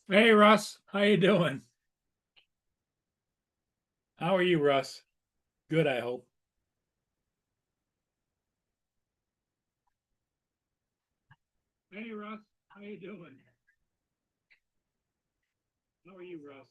Hey Russ, how you doing? How are you, Russ? Good, I hope. Hey Russ, how you doing? How are you, Russ?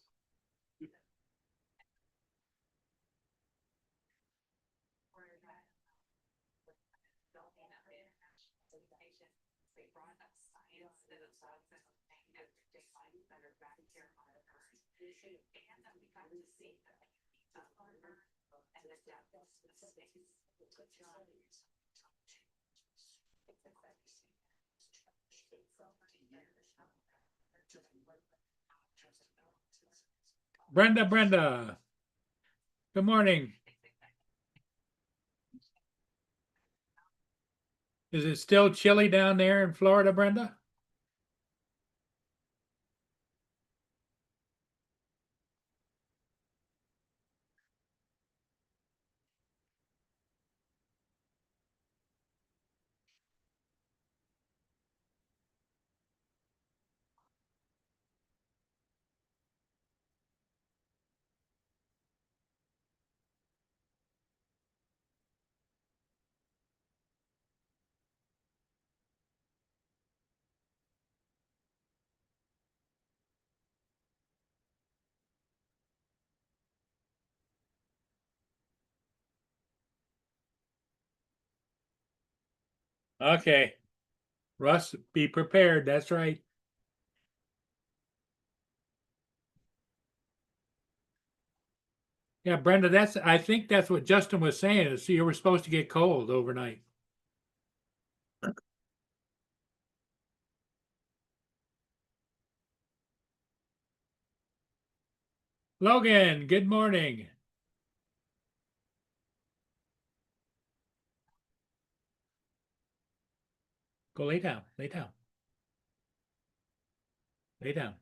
Brenda, good morning. Is it still chilly down there in Florida, Brenda? Okay, Russ, be prepared. That's right. Yeah, Brenda, I think that's what Justin was saying. Is you were supposed to get cold overnight. Logan, good morning. Go lay down. Lay down. Lay down.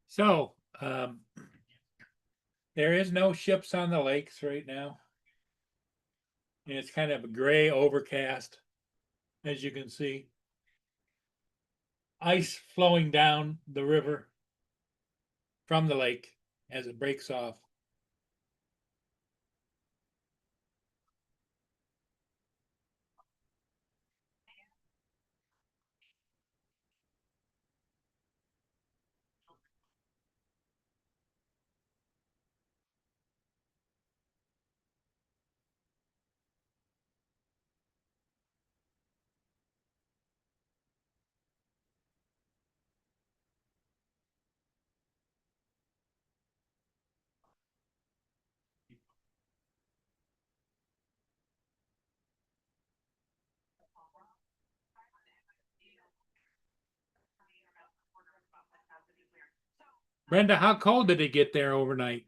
So, there is no ships on the lakes right now. And it's kind of a gray overcast, as you can see. Ice flowing down the river from the lake as it breaks off. Brenda, how cold did it get there overnight?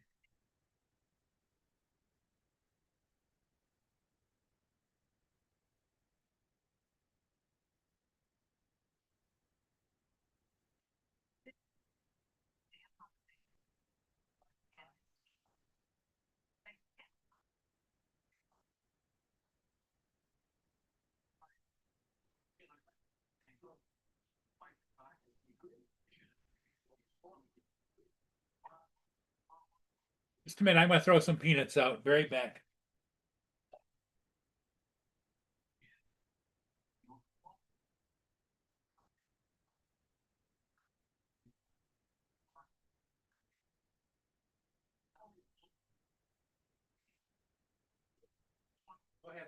Just a minute, I'm gonna throw some peanuts out. Very back. Go ahead.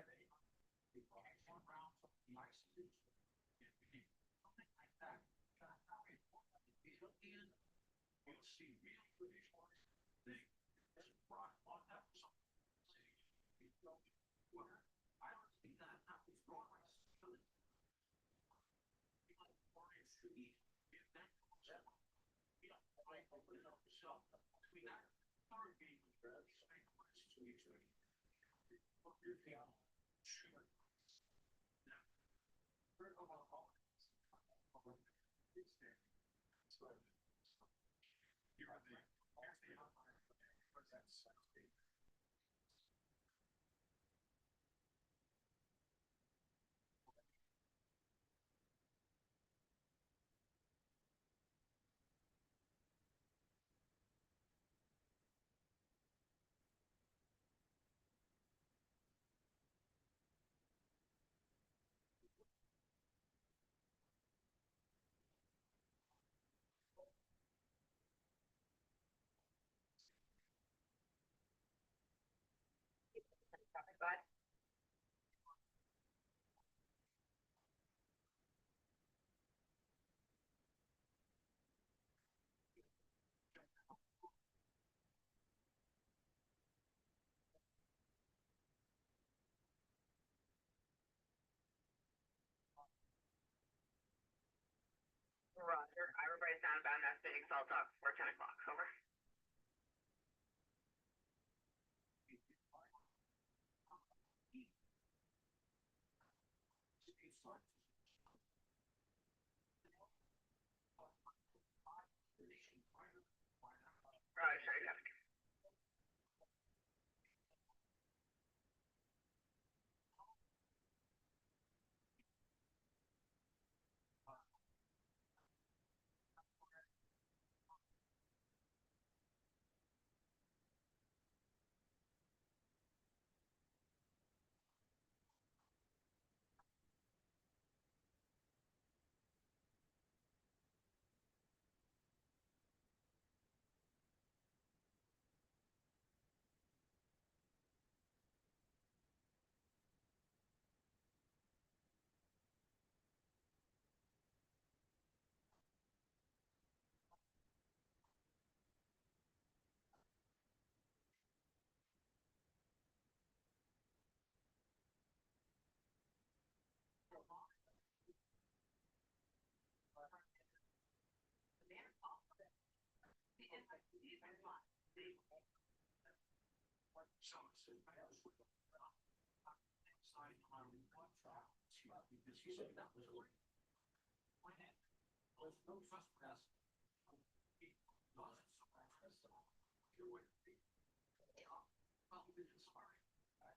Roger. Everybody's downbound that big, so I'll talk before 10 o'clock. Over. Roger. Yeah.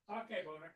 Okay, Boner.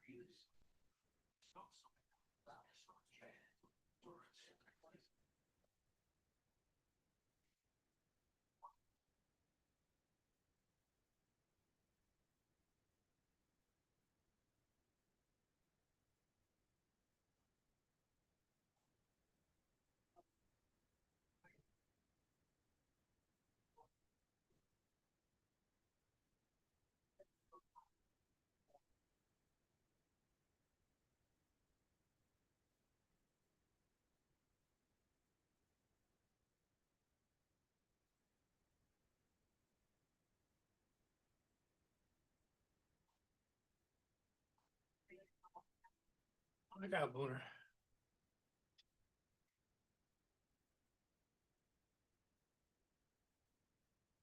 Look out, Boner.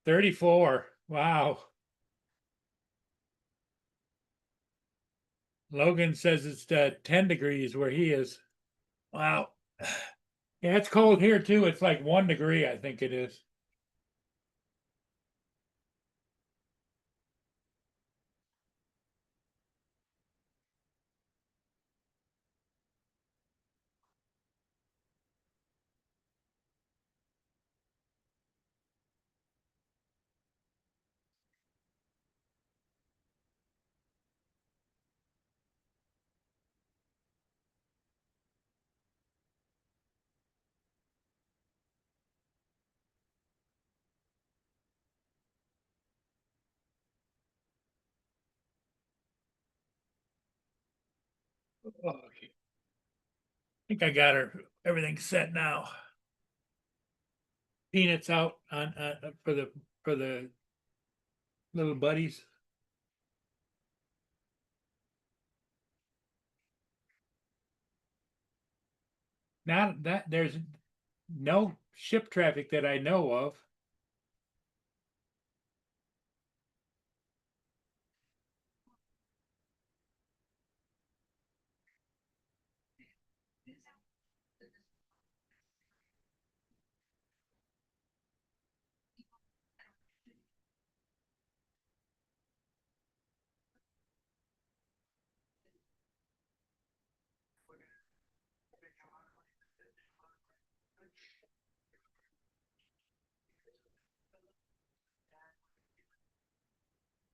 34. Wow. Logan says it's 10 degrees where he is. Wow. Yeah, it's cold here too. It's like 1 degree, I think it is. Oh, okay. I think I got her everything set now. Peanuts out on for the little buddies. Now that there's no ship traffic that I know of.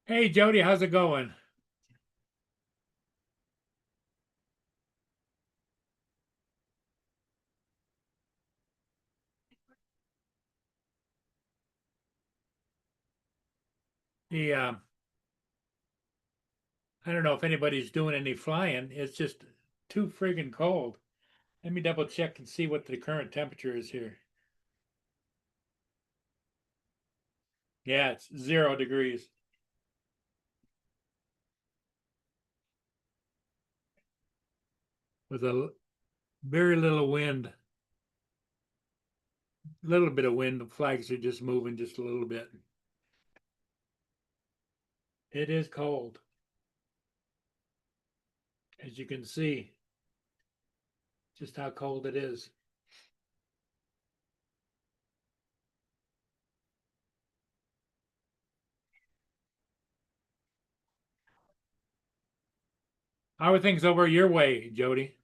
Hey Jody, how's it going? The I don't know if anybody's doing any flying. It's just too friggin' cold. Let me double check and see what the current temperature is here. Yeah, it's 0 degrees with a very little wind. A little bit of wind. The flags are just moving just a little bit. It is cold, as you can see, just how cold it is. How are things over your way, Jody?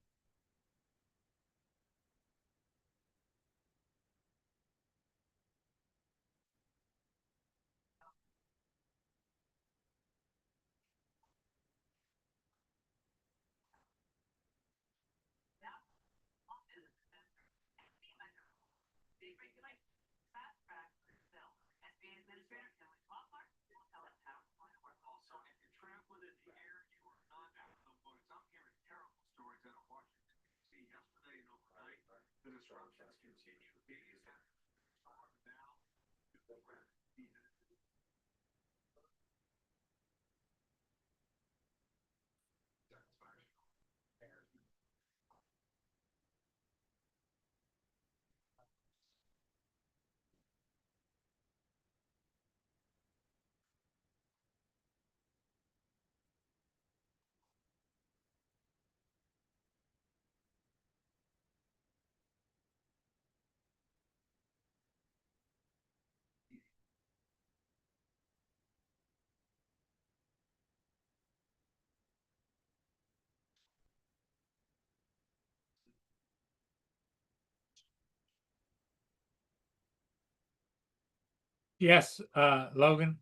Yes, Logan.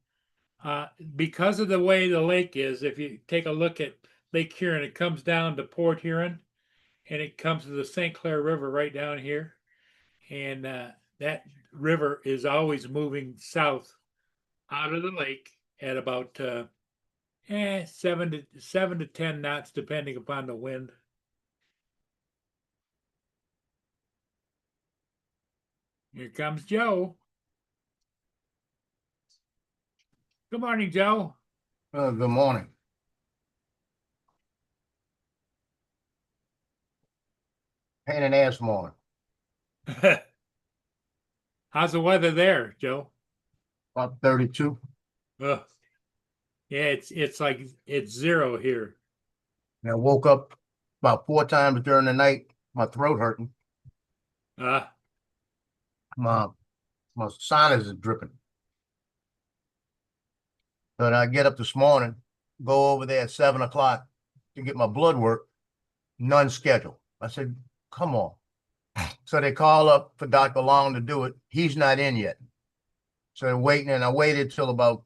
Because of the way the lake is, if you take a look at Lake Huron, it comes down to Port Huron and it comes to the St. Clair River right down here. And that river is always moving south out of the lake at about 7 to 10 knots, depending upon the wind. Here comes Joe. Good morning, Joe. Good morning. Pain in the ass morning. How's the weather there, Joe? About 32. Ugh. Yeah, it's like it's zero here. And I woke up about 4 times during the night. My throat hurting. Uh, My my sinus is dripping. But I get up this morning, go over there at 7 o'clock to get my blood work, none scheduled. I said, come on. So they call up for Dr. Long to do it. He's not in yet. So they're waiting, and I waited till about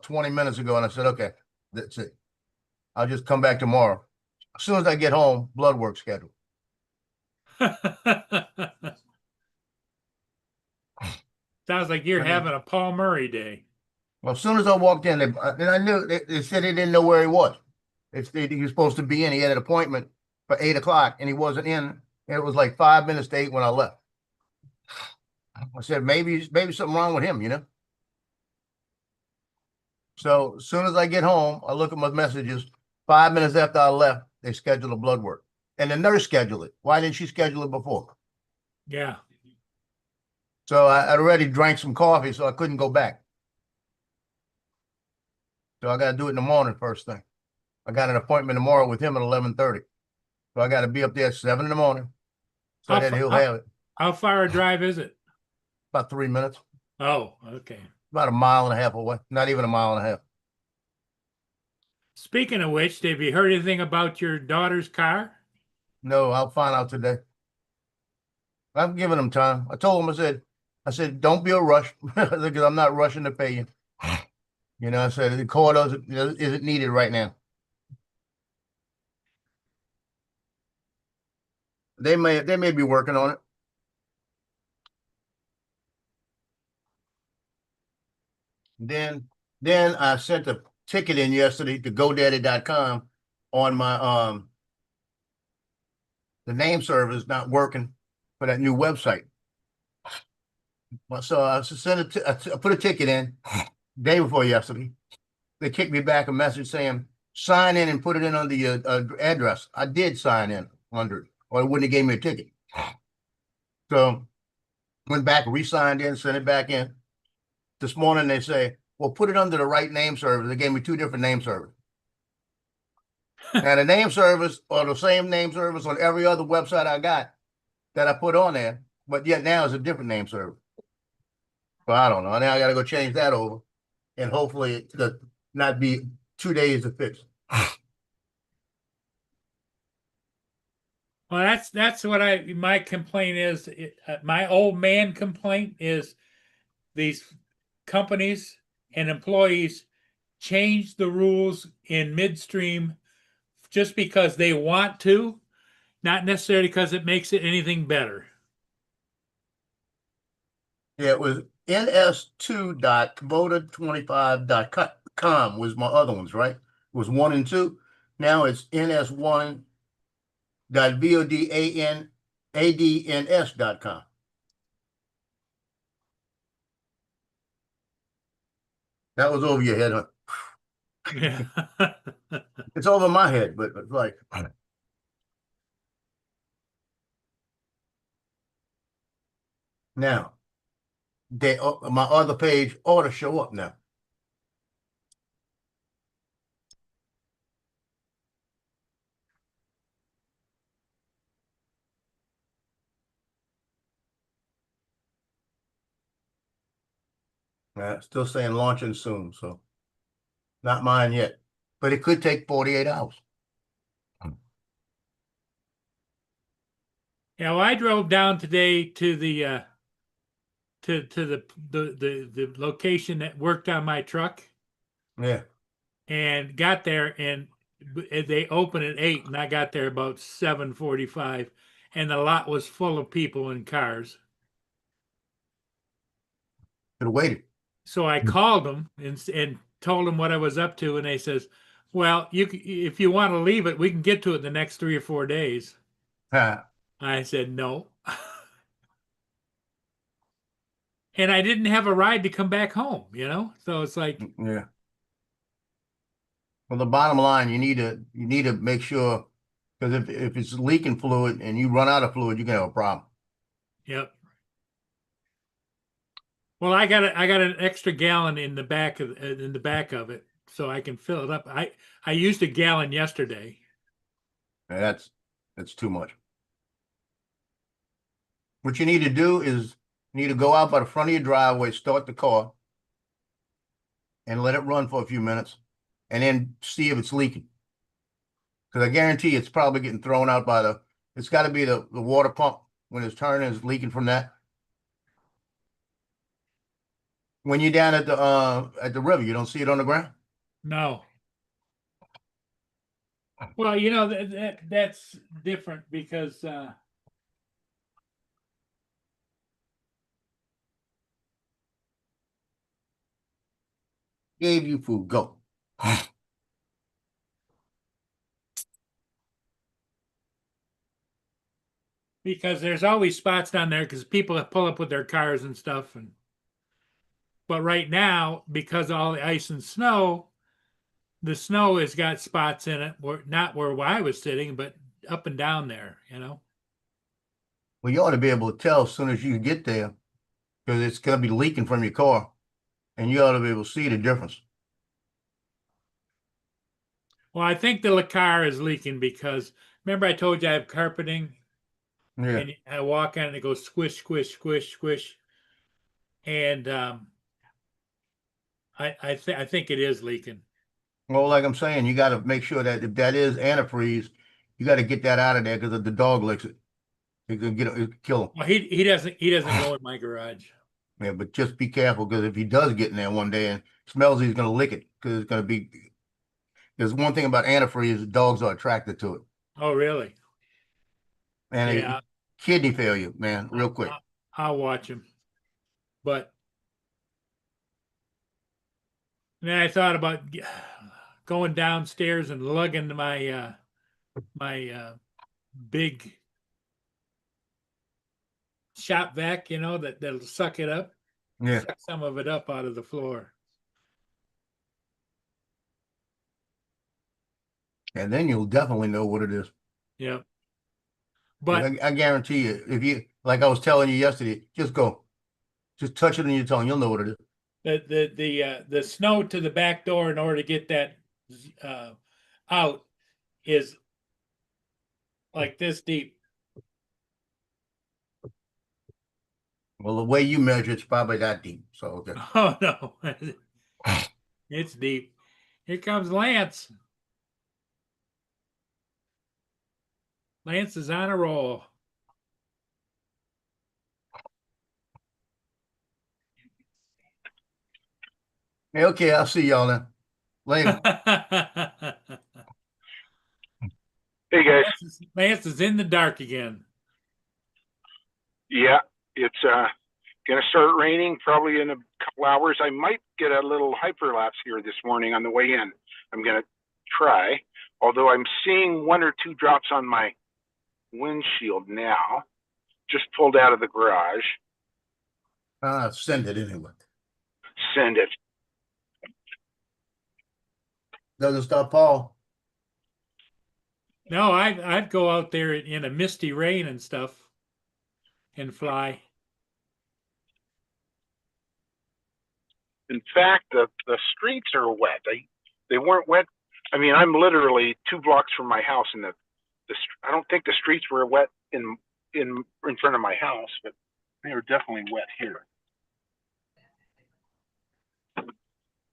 20 minutes ago, and I said, okay, that's it. I'll just come back tomorrow. As soon as I get home, blood work scheduled. sounds like you're I mean- having a Paul Murray day. Well, as soon as I walked in, and I knew they said they didn't know where he was. He was supposed to be in. He had an appointment for 8 o'clock, and he wasn't in. And it was like 5 minutes to 8 when I left. I said maybe something wrong with him, you know. So as soon as I get home, I look at my messages. 5 minutes after I left, they scheduled a blood work, and the nurse scheduled it. Why didn't she schedule it before? Yeah. So I'd already drank some coffee, so I couldn't go back. So I got to do it in the morning first thing. I got an appointment tomorrow with him at 11:30. So I got to be up there at 7 in the morning so How that fa- he'll how- have it. How far a drive is it? About 3 minutes, Oh, okay. about a mile and a half away. Not even a mile and a half. Speaking of which, have you heard anything about your daughter's car? No, I'll find out today. I'm giving him time. I told him, I said, don't be a rush because I'm not rushing to pay you. You know, I said the call isn't needed right now. They may be working on it. Then I sent a ticket in yesterday to GoDaddy.com on my the name server is not working for that new website. So I sent it. I put a ticket in day before yesterday. They kicked me back a message saying sign in and put it in under your address. I did sign in under it, or it wouldn't have gave me a ticket. So went back, re-signed in, sent it back in. This morning they say, well, put it under the right name server. They gave me 2 different name servers. Now the name servers are the same name servers on every other website I got that I put on there, but yet now it's a different name server. So I don't know. Now I got to go change that over, and hopefully it'll not be 2 days to fix. Well, that's what my complaint is. My old man complaint is these companies and employees change the rules in midstream just because they want to, not necessarily because it makes it anything better. Yeah, it was ns2.kubota25.com was my other ones, right? It was 1 and 2. Now it's ns1.vodanads.com. That was over your head, huh? Yeah. It's over my head, but it's like now my other page ought to show up now. Still saying launching soon, so not mine yet, but it could take 48 hours. Yeah, well, I drove down today to the to the location that worked on my truck Yeah. and got there, and they opened at 8, and I got there about 7:45, and the lot was full of people and cars. Could have waited. So I called them and told them what I was up to, and they says, "Well, if you want to leave it, we can get to it the next 3 or 4 days." Ha. I said no, and I didn't have a ride to come back home. So it's like, Yeah. Well, the bottom line, you need to make sure, because if it's leaking fluid and you run out of fluid, you're gonna have a problem. yep. Well, I got an extra gallon in the back of it, so I can fill it up. I used a gallon yesterday. And that's too much. What you need to do is you need to go out by the front of your driveway, start the car, and let it run for a few minutes, and then see if it's leaking. Because I guarantee it's probably getting thrown out by it's got to be the water pump when it's turning is leaking from that. When you're down at the river, you don't see it on the ground. No. Well, that's different because Gave you food, go. there's always spots down there because people pull up with their cars and stuff, but right now, because of all the ice and snow, the snow has got spots in it where not where I was sitting, but up and down there. Well, you ought to be able to tell as soon as you get there, because it's going to be leaking from your car, and you ought to be able to see the difference. Well, I think the car is leaking because remember I told you I have carpeting, Yeah. and I walk on it and it goes squish, squish, squish, squish, and I think it is leaking. Well, like I'm saying, you got to make sure that if that is antifreeze, you got to get that out of there, because if the dog licks it, it can kill him. Well, he doesn't go in my garage. Yeah, but just be careful, because if he does get in there one day and smells, he's going to lick it, because it's going to be. There's one thing about antifreeze: dogs are attracted to it, Oh, really? and Yeah. kidney failure, man, real quick. I'll watch him, but then I thought about going downstairs and lugging my big shop vac, that'll suck it up, Yeah, suck some of it up out of the floor. and then you'll definitely know what it is. Yeah. But I guarantee you, if you, like I was telling you yesterday, just touch it on your tongue, you'll know what it is. the snow to the back door in order to get that out is like this deep. Well, the way you measure it's probably that deep. So okay. Oh no, it's deep. Here comes Lance. Lance is on a roll. Hey, okay, I'll see y'all then. Later. Hey guys, Lance is in the dark again. yeah, it's gonna start raining probably in a couple hours. I might get a little hyperlapse here this morning on the way in. I'm gonna try, although I'm seeing 1 or 2 drops on my windshield now. Just pulled out of the garage. Send it anyway. Send it. Doesn't stop Paul. No, I'd go out there in a misty rain and stuff and fly. In fact, the streets are wet. They weren't wet. I mean, I'm literally 2 blocks from my house, and I don't think the streets were wet in front of my house, but they were definitely wet here. And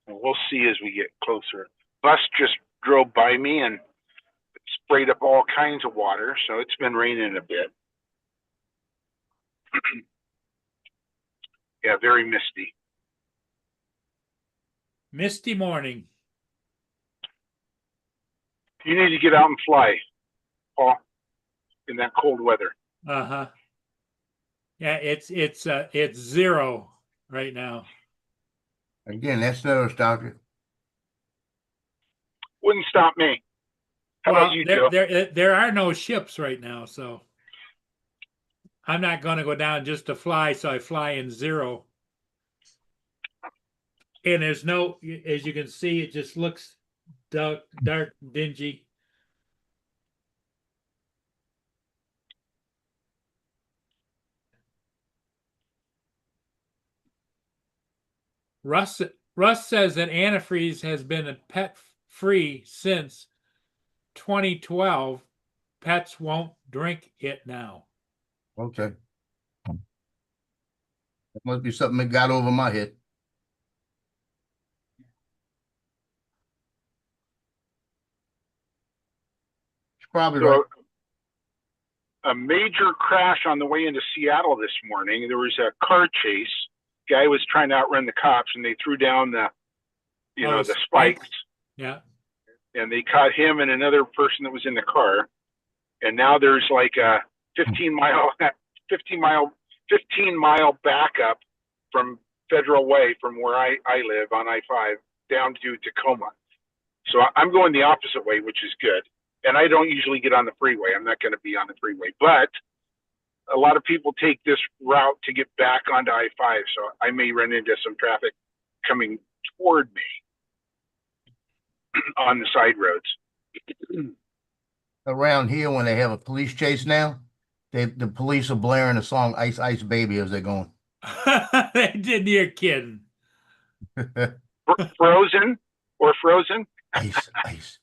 we'll see as we get closer. Bus just drove by me and sprayed up all kinds of water, so it's been raining a bit. Yeah, very misty. Misty morning. You need to get out and fly, Paul, in that cold weather. Uh-huh. Yeah, it's 0 right now. Again, that's never stopped you. Wouldn't stop me. How about Well, you, Joe? there are no ships right now, so I'm not going to go down just to fly, so I fly in 0. And there's no, as you can see, it just looks dark, dingy. Russ says that antifreeze has been pet free since 2012. Pets won't drink it now. Okay. That must be something that got over my head. It's probably right. So, a major crash on the way into Seattle this morning. There was a car chase. Guy was trying to outrun the cops, and they threw down the spikes, Yeah. and they caught him and another person that was in the car. And now there's like a 15 mile backup from Federal Way from where I live on I-5 down to Tacoma. So I'm going the opposite way, which is good. And I don't usually get on the freeway. I'm not going to be on the freeway, but a lot of people take this route to get back onto I-5. So I may run into some traffic coming toward me on the side roads. Around here, when they have a police chase now, the police are blaring the song "Ice Ice Baby" as they're going. They did. You're kidding. Frozen or Frozen? Ice, ice,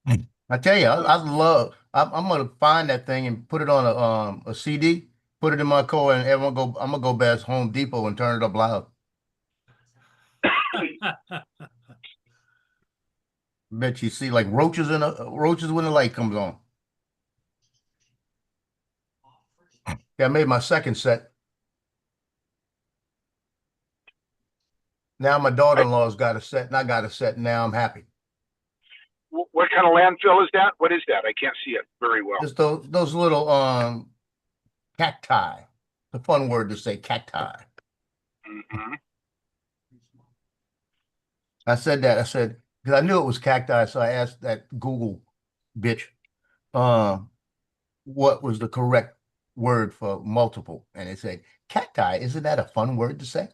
baby. I tell you, I'm gonna find that thing and put it on a CD, put it in my car, and I'm gonna go past Home Depot and turn it up loud. Bet you see like roaches when the light comes on. Yeah, I made my second set. Now my daughter-in-law's got a set, and I got a set, and now I'm happy. What kind of landfill is that? What is that? I can't see it very well. Just those little cacti. It's a fun word to say, cacti. Mm-hmm. I said because I knew it was cacti, so I asked that Google bitch, what was the correct word for multiple, and it said cacti. Isn't that a fun word to say?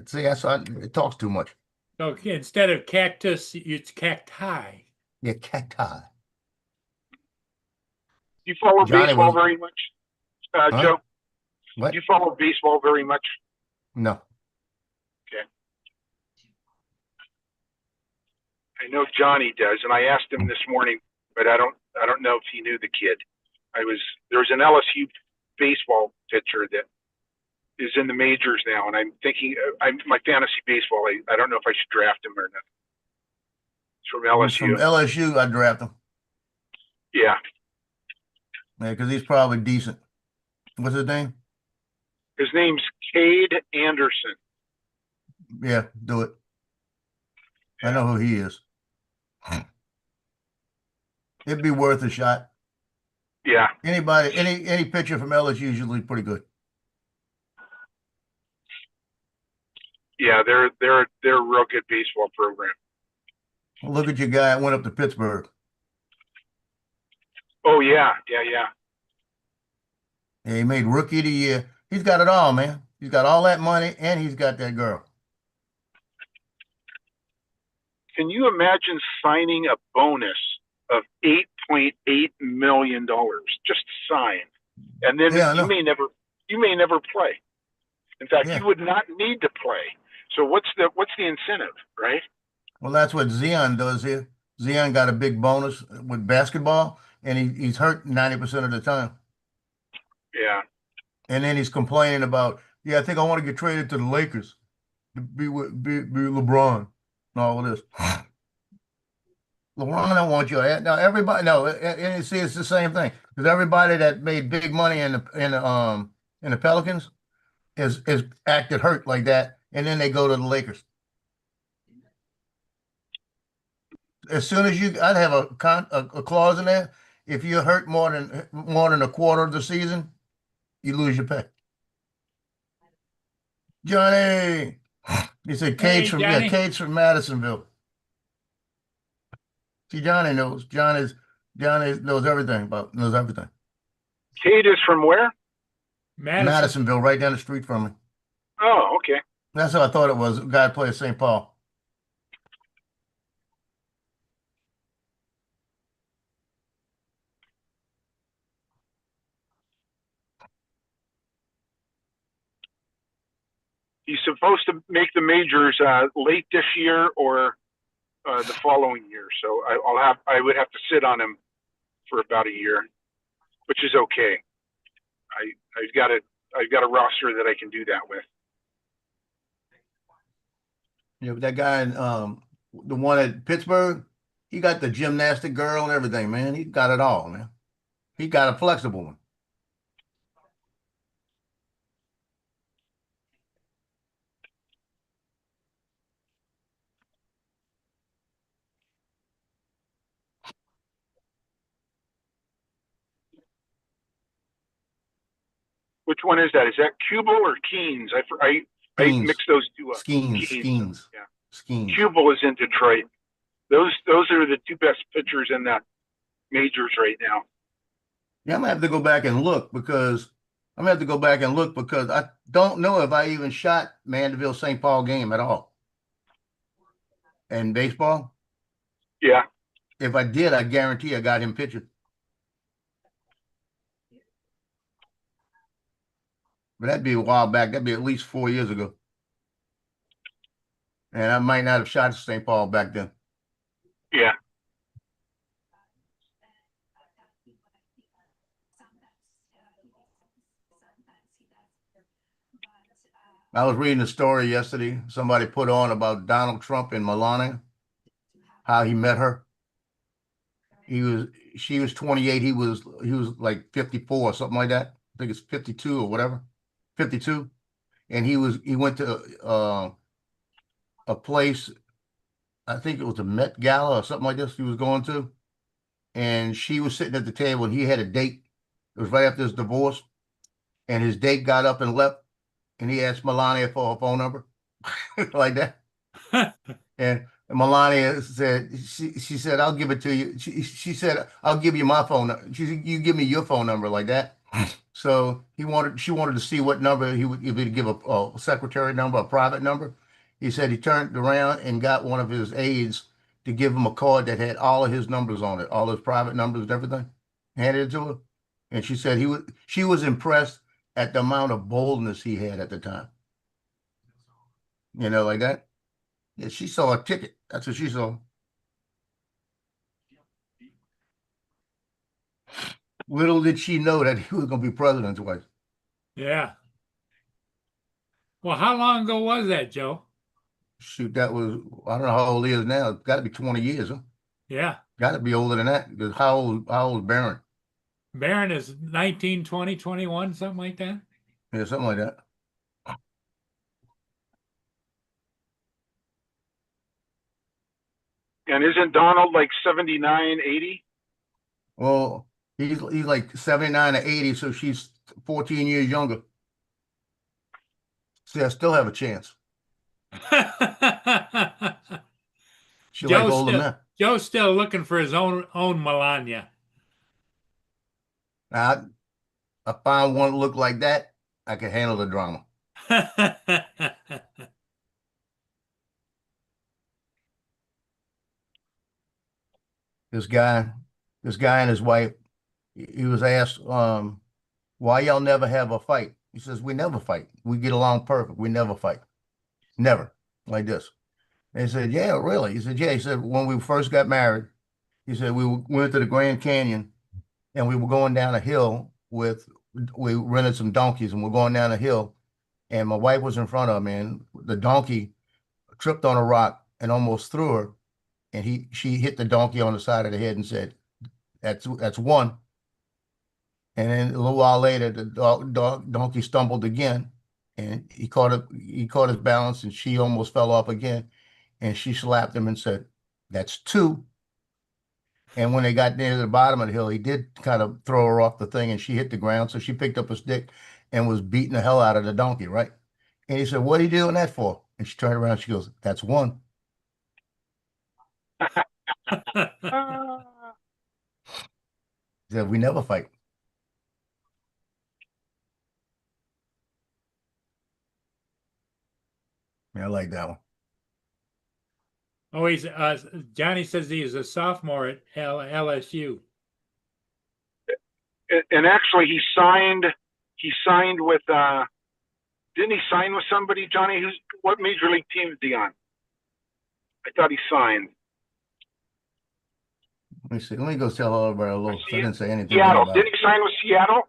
See, it talks too much. So instead of cactus, it's cacti. Yeah, cacti. You follow Johnny baseball was- very much, Huh? Joe? What? You follow baseball very much? No. Okay. I know Johnny does, and I asked him this morning, but I don't know if he knew the kid. There's an LSU baseball pitcher that is in the majors now, and I'm thinking, my fantasy baseball, I don't know if I should draft him or not. It's from LSU. From LSU, I draft him. Yeah. Yeah, because he's probably decent. What's his name? His name's Cade Anderson. Yeah, do it. I know who he is. It'd be worth a shot. Yeah. Any pitcher from LSU is usually pretty good. Yeah, they're a real good baseball program. Look at your guy that went up to Pittsburgh. Oh yeah. Yeah, he made Rookie of the Year. He's got it all, man. He's got all that money, and he's got that girl. Can you imagine signing a bonus of $8.8 million just to sign, and then Yeah, I know. you may never play. In fact, Yeah. you would not need to play. So what's the incentive, right? Well, that's what Zion does here. Zion got a big bonus with basketball, and he's hurt 90% of the time. Yeah. And then he's complaining about, yeah, I think I want to get traded to the Lakers to be LeBron and all of this. LeBron don't want you. Now everybody, no, and you see, it's the same thing because everybody that made big money in the and the Pelicans is acted hurt like that, and then they go to the Lakers. As soon as I'd have a clause in there. If you're hurt more than a quarter of the season, you lose your pay. Johnny, he said Hey, Johnny. Cade's from Madisonville. See, Johnny knows. Johnny knows everything. Kate is from where? Madisonville, right down the street from me. Oh, okay. That's how I thought it was. A guy played St. Paul. He's supposed to make the majors late this year or the following year. So I would have to sit on him for about a year, which is okay. I've got a roster that I can do that with. Yeah, but that guy, the one at Pittsburgh, he got the gymnastic girl and everything, man. He got it all, man. He got a flexible one. Which one is that? Is that Kubel or Keynes? I Skeens. mix those two up. Skeens. Yeah. Skeens. Kubel is in Detroit. Those are the two best pitchers in the majors right now. Yeah, I'm gonna have to go back and look because I don't know if I even shot Mandeville St. Paul game at all. And baseball, Yeah. if I did, I guarantee I got him pitching. But that'd be a while back. That'd be at least 4 years ago. And I might not have shot St. Paul back then. Yeah. I was reading a story yesterday. Somebody put on about Donald Trump and Melania, how he met her. She was 28. He was like 54 or something like that. I think it's 52 or whatever. 52. And he went to a place, I think it was a Met Gala or something like this he was going to. And she was sitting at the table and he had a date. It was right after his divorce. And his date got up and left. And he asked Melania for her phone number. Like that. And Melania said, she said, I'll give it to you. She said, I'll give you my phone number. She said, you give me your phone number like that. So she wanted to see what number if he'd give a secretary number, a private number. He said he turned around and got one of his aides to give him a card that had all of his numbers on it, all his private numbers and everything. Handed it to her. And she said she was impressed at the amount of boldness he had at the time. You know, like that. Yeah, she saw a ticket. That's what she saw. Little did she know that he was going to be president twice. Yeah. Well, how long ago was that, Joe? Shoot, that was, I don't know how old he is now. It's got to be 20 years, huh? Yeah. Got to be older than that. Because how old is Barron? Barron is 19, 20, 21, something like that. Yeah, something like that. And isn't Donald like 79, 80? Well, he's like 79 or 80, so she's 14 years younger. See, I still have a chance. She like older than that. Joe's still looking for his own Melania. Now, I found one look like that, I can handle the drama. This guy and his wife, he was asked, why y'all never have a fight? He says, we never fight. We get along perfect. We never fight. Never. Like this. They said, yeah, really? He said, yeah. He said, when we first got married, he said, we went to the Grand Canyon and we were going down a hill we rented some donkeys and we're going down a hill and my wife was in front of me and the donkey tripped on a rock and almost threw her. And she hit the donkey on the side of the head and said, that's one. And then a little while later, the donkey stumbled again, and he caught his balance, and she almost fell off again, and she slapped him and said, "That's two." And when they got near the bottom of the hill, he did kind of throw her off the thing, and she hit the ground. So she picked up a stick and was beating the hell out of the donkey, right? And he said, "What are you doing that for?" And she turned around. She goes, "That's one." He said, "We never fight." Yeah, I like that one. Oh, Johnny says he is a sophomore at LSU. And actually, he signed with, didn't he sign with somebody, Johnny? What major league team is he on? I thought he signed. Let me see. Let me go tell all about a little. I didn't say anything Seattle. about Didn't it. he sign with Seattle?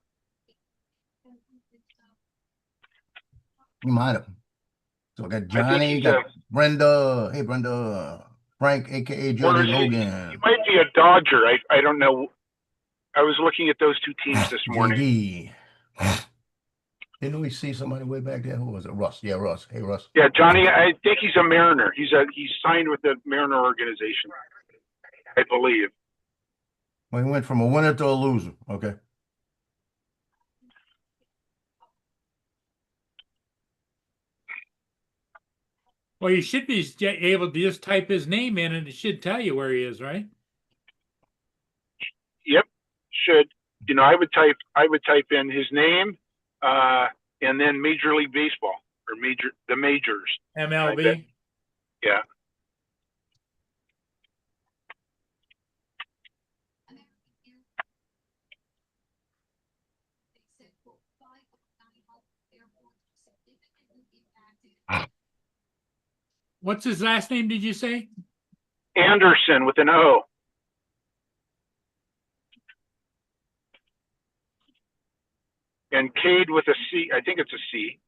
You might have. So I got I think Johnny, he's got Brenda. Hey, Brenda. Frank, aka or Jody is he Logan. might be a Dodger. I don't know. I was looking at those two teams this morning. JD. Didn't we see somebody way back there? Who was it? Russ. Yeah, Russ. Hey, Russ. Yeah, Johnny. I think he's a Mariner. He's signed with the Mariner organization, I believe. Well, he went from a winner to a loser. Okay. Well, you should be able to just type his name in and it should tell you where he is, right? Yep, should. I would type in his name, and then Major League Baseball or the majors. MLB. Yeah. What's his last name, did you say? Anderson with an O. And Cade with a C. I think it's a C.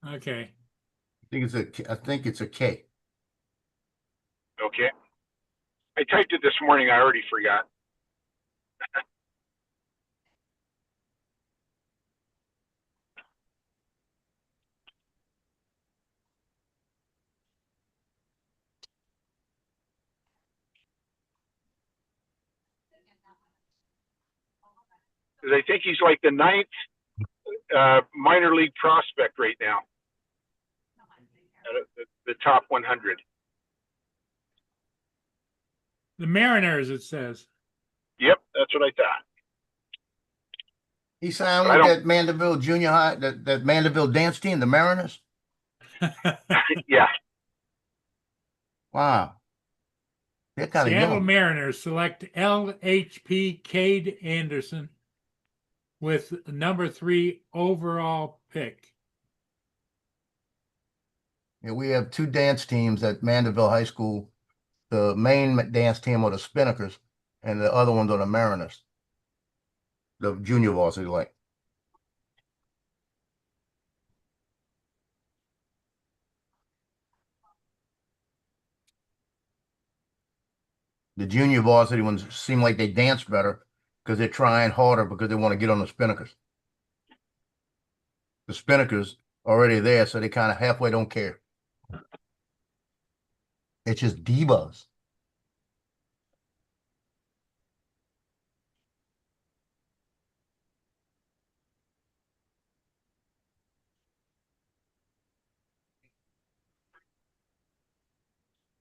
Okay. I think it's a K. Okay. I typed it this morning. I already forgot. Because I think he's like the 9th minor league prospect right now. The top 100. The Mariners, it says. Yep, that's what I thought. He signed But with that Mandeville Junior High, that Mandeville dance team, the Mariners. Yeah. Wow. They're kind of Seattle young. Mariners select LHP Cade Anderson with number 3 overall pick. Yeah, we have two dance teams at Mandeville High School. The main dance team are the Spinnakers, and the other ones are the Mariners. The junior varsity, like. The junior varsity ones seem like they dance better because they're trying harder because they want to get on the Spinnakers. The Spinnakers already there, so they kind of halfway don't care. It's just divas.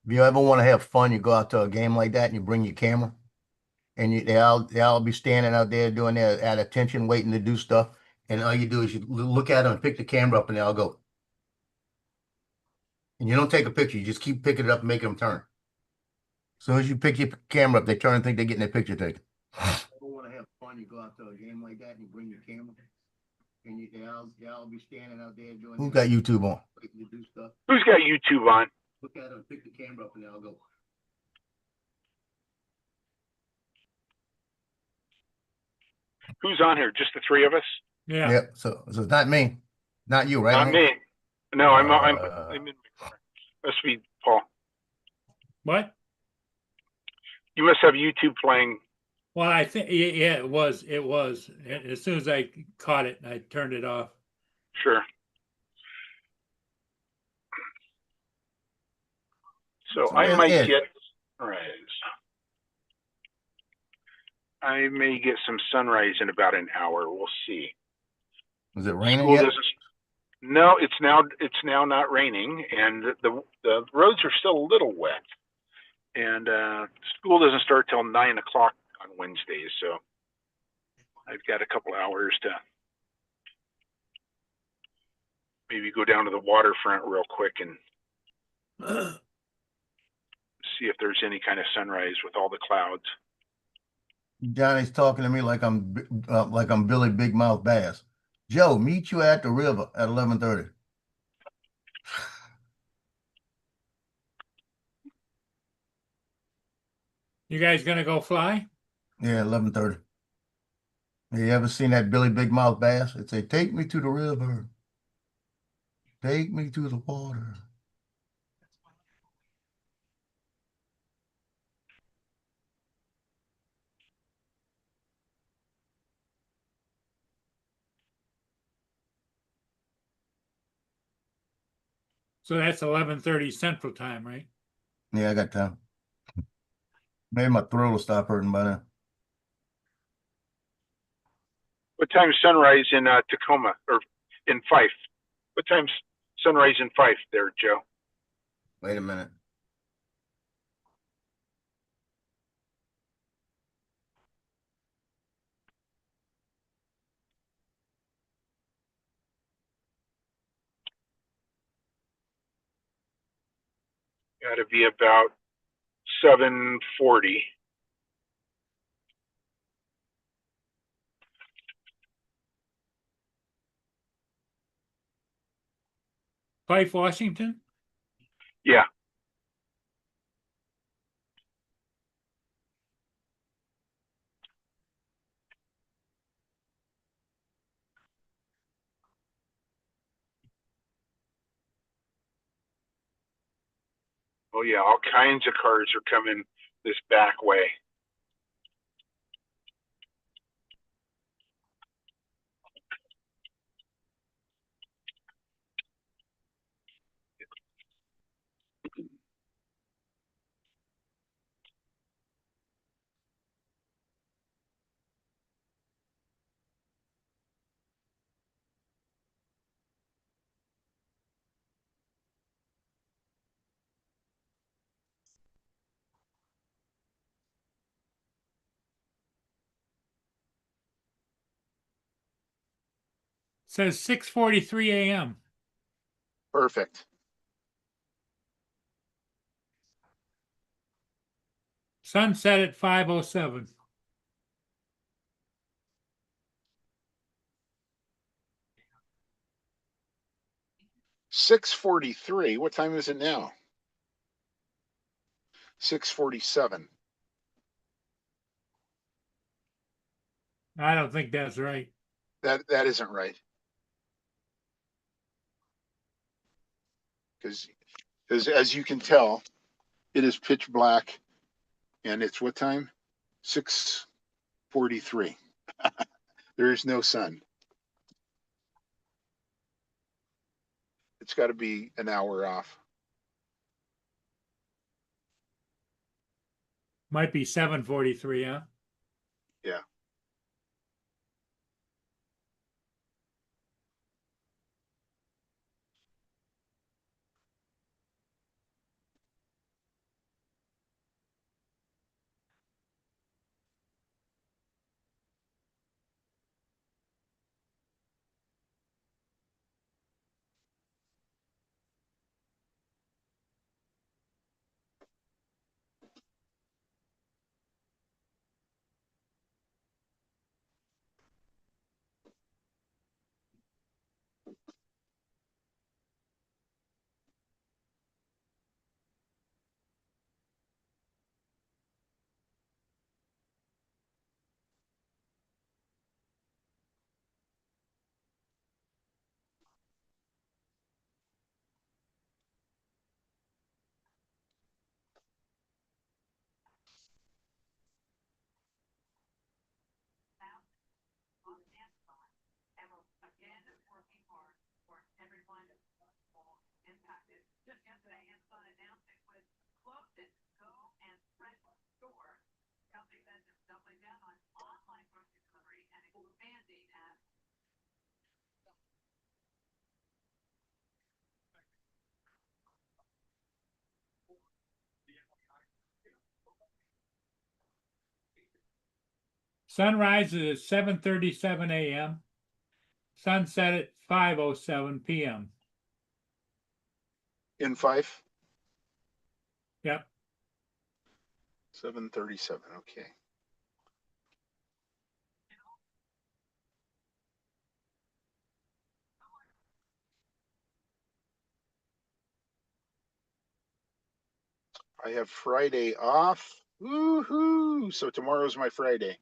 If you ever want to have fun, you go out to a game like that and you bring your camera, and they all be standing out there doing their at attention, waiting to do stuff. And all you do is you look at them and pick the camera up, and they all go. And you don't take a picture; you just keep picking it up and making them turn. As soon as you pick your camera up, they turn and think they're getting their picture taken. If you want to have fun, you go out to a game like that and you bring your camera, and they all be standing out there doing. Who's got YouTube on? Waiting to do stuff. Who's got YouTube on? Look at them, pick the camera up, and they all go. Who's on here? Just the three of us? Yeah. Yep. So it's not me, not you, right? Not Hank? me. No, I'm Uh, in. Must be Paul. What? You must have YouTube playing. Well, I think, yeah, it was, As soon as I caught it, I turned it off. Sure. So So I might Ed, get, right. I may get some sunrise in about an hour. We'll see. is it raining School yet? doesn't. No, it's now not raining, and the roads are still a little wet. And school doesn't start till 9 o'clock on Wednesdays, so I've got a couple hours to maybe go down to the waterfront real quick and see if there's any kind of sunrise with all the clouds. Johnny's talking to me like I'm Billy Big Mouth Bass. Joe, meet you at the river at 11:30. You guys gonna go fly? Yeah, 11:30. You ever seen that Billy Big Mouth Bass? It say, "Take me to the river. Take me to the water." So that's 11:30 Central Time, right? Yeah, I got time. Maybe my throat will stop hurting by then. What time's sunrise in Tacoma or in Fife? What time's sunrise in Fife there, Joe? Wait a minute. Got to be about 7:40. Fife, Washington? Yeah. Oh yeah, all kinds of cars are coming this back way. Says 6:43 a.m. Perfect. Sunset at 5:07. 6:43. What time is it now? 6:47. I don't think that's right. That isn't right. Because as you can tell, it is pitch black, and it's what time? 6:43. There is no sun. It's got to be an hour off. Might be 7:43, huh? Yeah. Sunrise is at 7:37 a.m. Sunset at 5:07 p.m. In 5, Yep. 7:37. Okay. I have Friday off. Woohoo! So tomorrow's my Friday.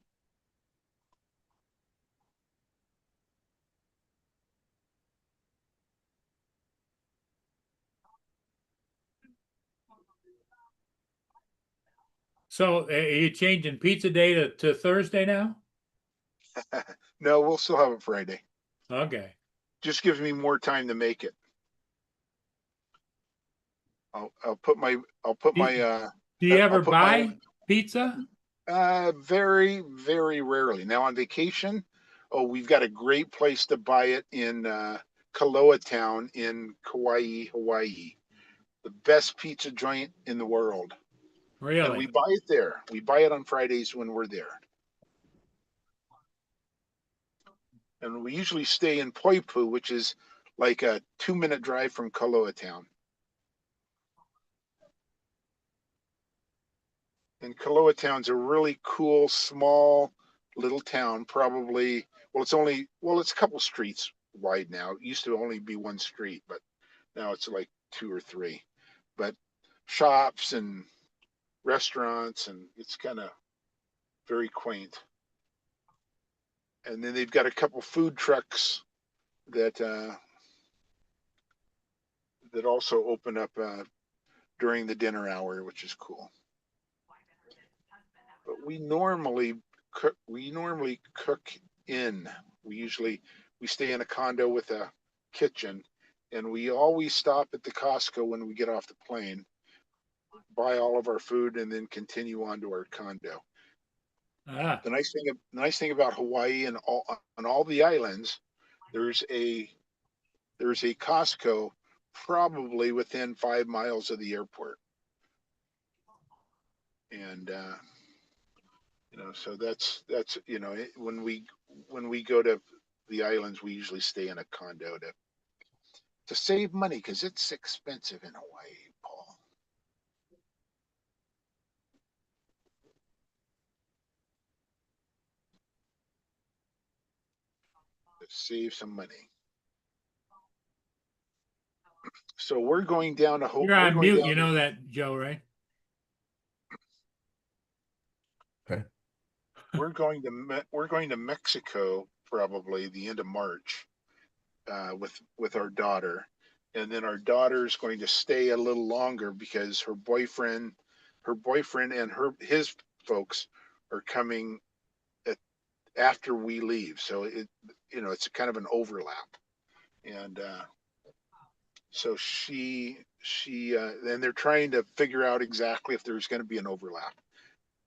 So are you changing pizza day to Thursday now? No, we'll still have it Friday. Okay. Just gives me more time to make it. I'll put my Do you ever I'll put my buy pizza? very, very rarely. Now on vacation, oh, we've got a great place to buy it in Kaloa Town in Kauai, Hawaii. The best pizza joint in the world. And we Really? buy it there. We buy it on Fridays when we're there. And we usually stay in Poipu, which is like a 2-minute drive from Kaloa Town. And Kaloa Town's a really cool, small little town. Probably, it's a couple streets wide now. It used to only be one street, but now it's like 2 or 3. But shops and restaurants, and it's kind of very quaint. And then they've got a couple food trucks that also open up during the dinner hour, which is cool. But we normally cook in. We stay in a condo with a kitchen, and we always stop at the Costco when we get off the plane, buy all of our food, and then continue on to our condo. Ah, The nice thing about Hawaii and all the islands, there's a Costco probably within 5 miles of the airport. And so that's when we go to the islands, we usually stay in a condo to save money, because it's expensive in Hawaii, Paul. To save some money. So we're going down to you're on mute. You know that, Joe, right? Okay. We're going to Mexico probably the end of March with our daughter, and then our daughter's going to stay a little longer because her boyfriend and his folks are coming after we leave. So it's kind of an overlap, and so she and they're trying to figure out exactly if there's going to be an overlap,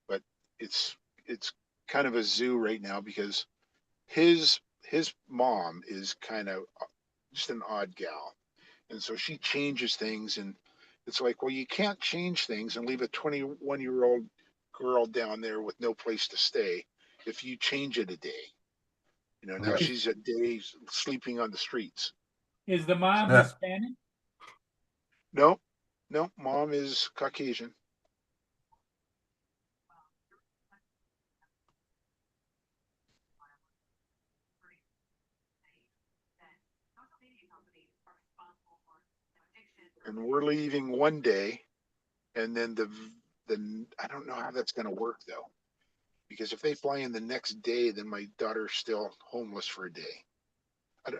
but it's kind of a zoo right now because his mom is kind of just an odd gal, and so she changes things, and it's like, well, you can't change things and leave a 21-year-old girl down there with no place to stay if you change it a day. Now Right. she's a day sleeping on the streets. Is the mom Yeah. Hispanic? No, mom is Caucasian. And we're leaving one day, and then the I don't know how that's going to work though, because if they fly in the next day, then my daughter's still homeless for a day.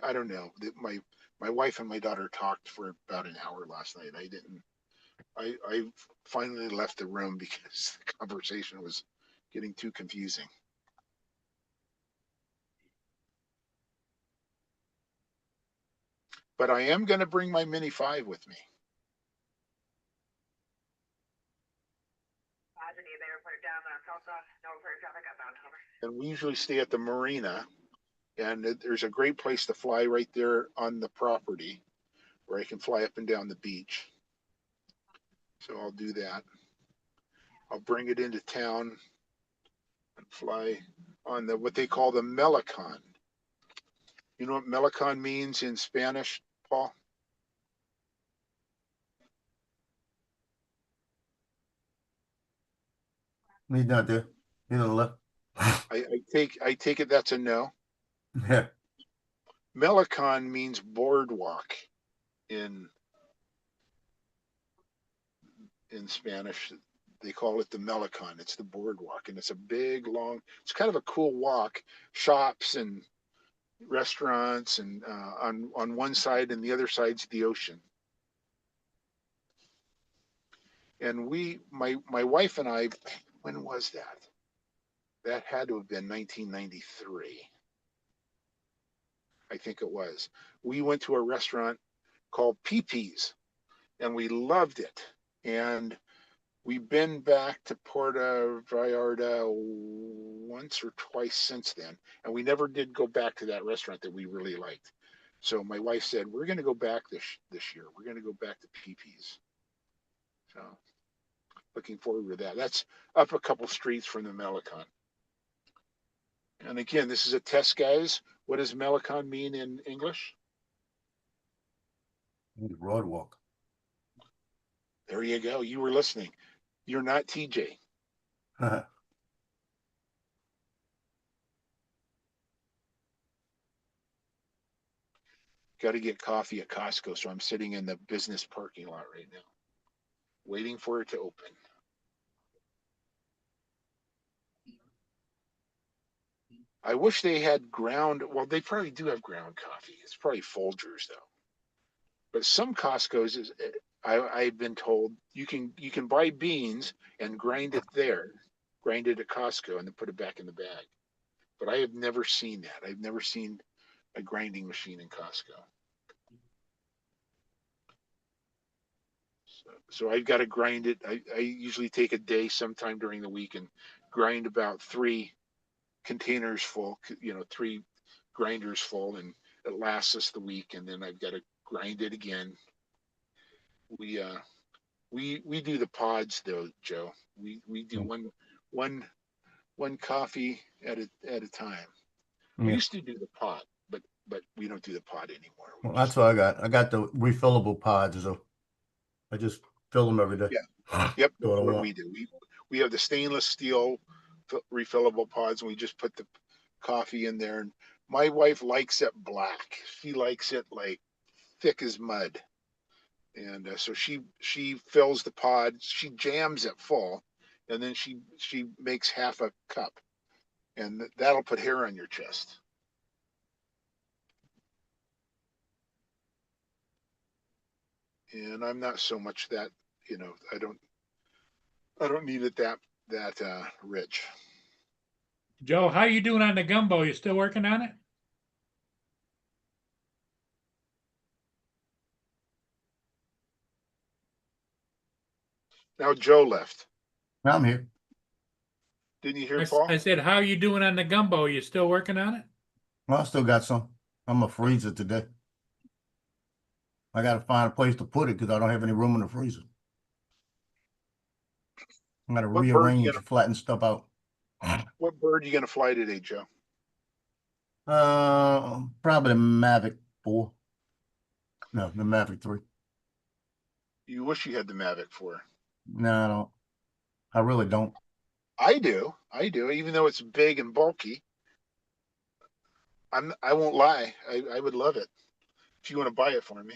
I don't know. My wife and my daughter talked for about an hour last night. I finally left the room because the conversation was getting too confusing. But I am going to bring my Mini 5 with me. Roger, need they report down Tulsa, no report traffic outbound, over. And we usually stay at the marina, and there's a great place to fly right there on the property where I can fly up and down the beach. So I'll do that. I'll bring it into town and fly on the what they call the Melicon. You know what Melicon means in Spanish, Paul? He's not there. He's on the left. I take it that's a no. Yeah. Melicon means boardwalk in Spanish. They call it the Melicon. It's the boardwalk, and it's a big, long. It's kind of a cool walk. Shops and restaurants, and on one side, and the other side's the ocean. And my wife and I, when was that? That had to have been 1993. I think it was. We went to a restaurant called Peepee's, and we loved it. And we've been back to Puerto Vallarta once or twice since then, and we never did go back to that restaurant that we really liked. So my wife said, "We're going to go back this year. We're going to go back to Peepee's." So looking forward to that. That's up a couple streets from the Melicon. And again, this is a test, guys. What does Melicon mean in English? Broadwalk. There you go. You were listening. You're not TJ. Got to get coffee at Costco, so I'm sitting in the business parking lot right now, waiting for it to open. I wish they had ground. Well, they probably do have ground coffee. It's probably Folgers though. But some Costco's I've been told you can buy beans and grind it there, grind it at Costco, and then put it back in the bag. But I have never seen that. I've never seen a grinding machine in Costco. So I've got to grind it. I usually take a day sometime during the week and grind about 3 containers full, 3 grinders full, and it lasts us the week. And then I've got to grind it again. We do the pods though, Joe. We do one coffee at a time. We Yeah. used to do the pod, but we don't do the pod anymore. Well, that's what I got. I got the refillable pods, so I just fill them every day. Yeah. Yep, That's what I what want. we do. We have the stainless steel refillable pods, and we just put the coffee in there. And my wife likes it black. She likes it like thick as mud. And so she fills the pod. She jams it full, and then she makes half a cup, and that'll put hair on your chest. And I'm not so much that, I don't need it that rich. Joe, how you doing on the gumbo? You still working on it? Now Joe left. I'm here. Didn't you hear Paul? I said, how you doing on the gumbo? You still working on it? Well, I still got some. I'm a freezer today. I got to find a place to put it because I don't have any room in the freezer. I got to What bird you rearrange, gonna- flatten stuff out. What bird are you going to fly today, Joe? Probably the Mavic 4. No, the Mavic 3. You wish you had the Mavic 4. No, I don't. I really don't. I do. Even though it's big and bulky. I won't lie. I would love it if you want to buy it for me.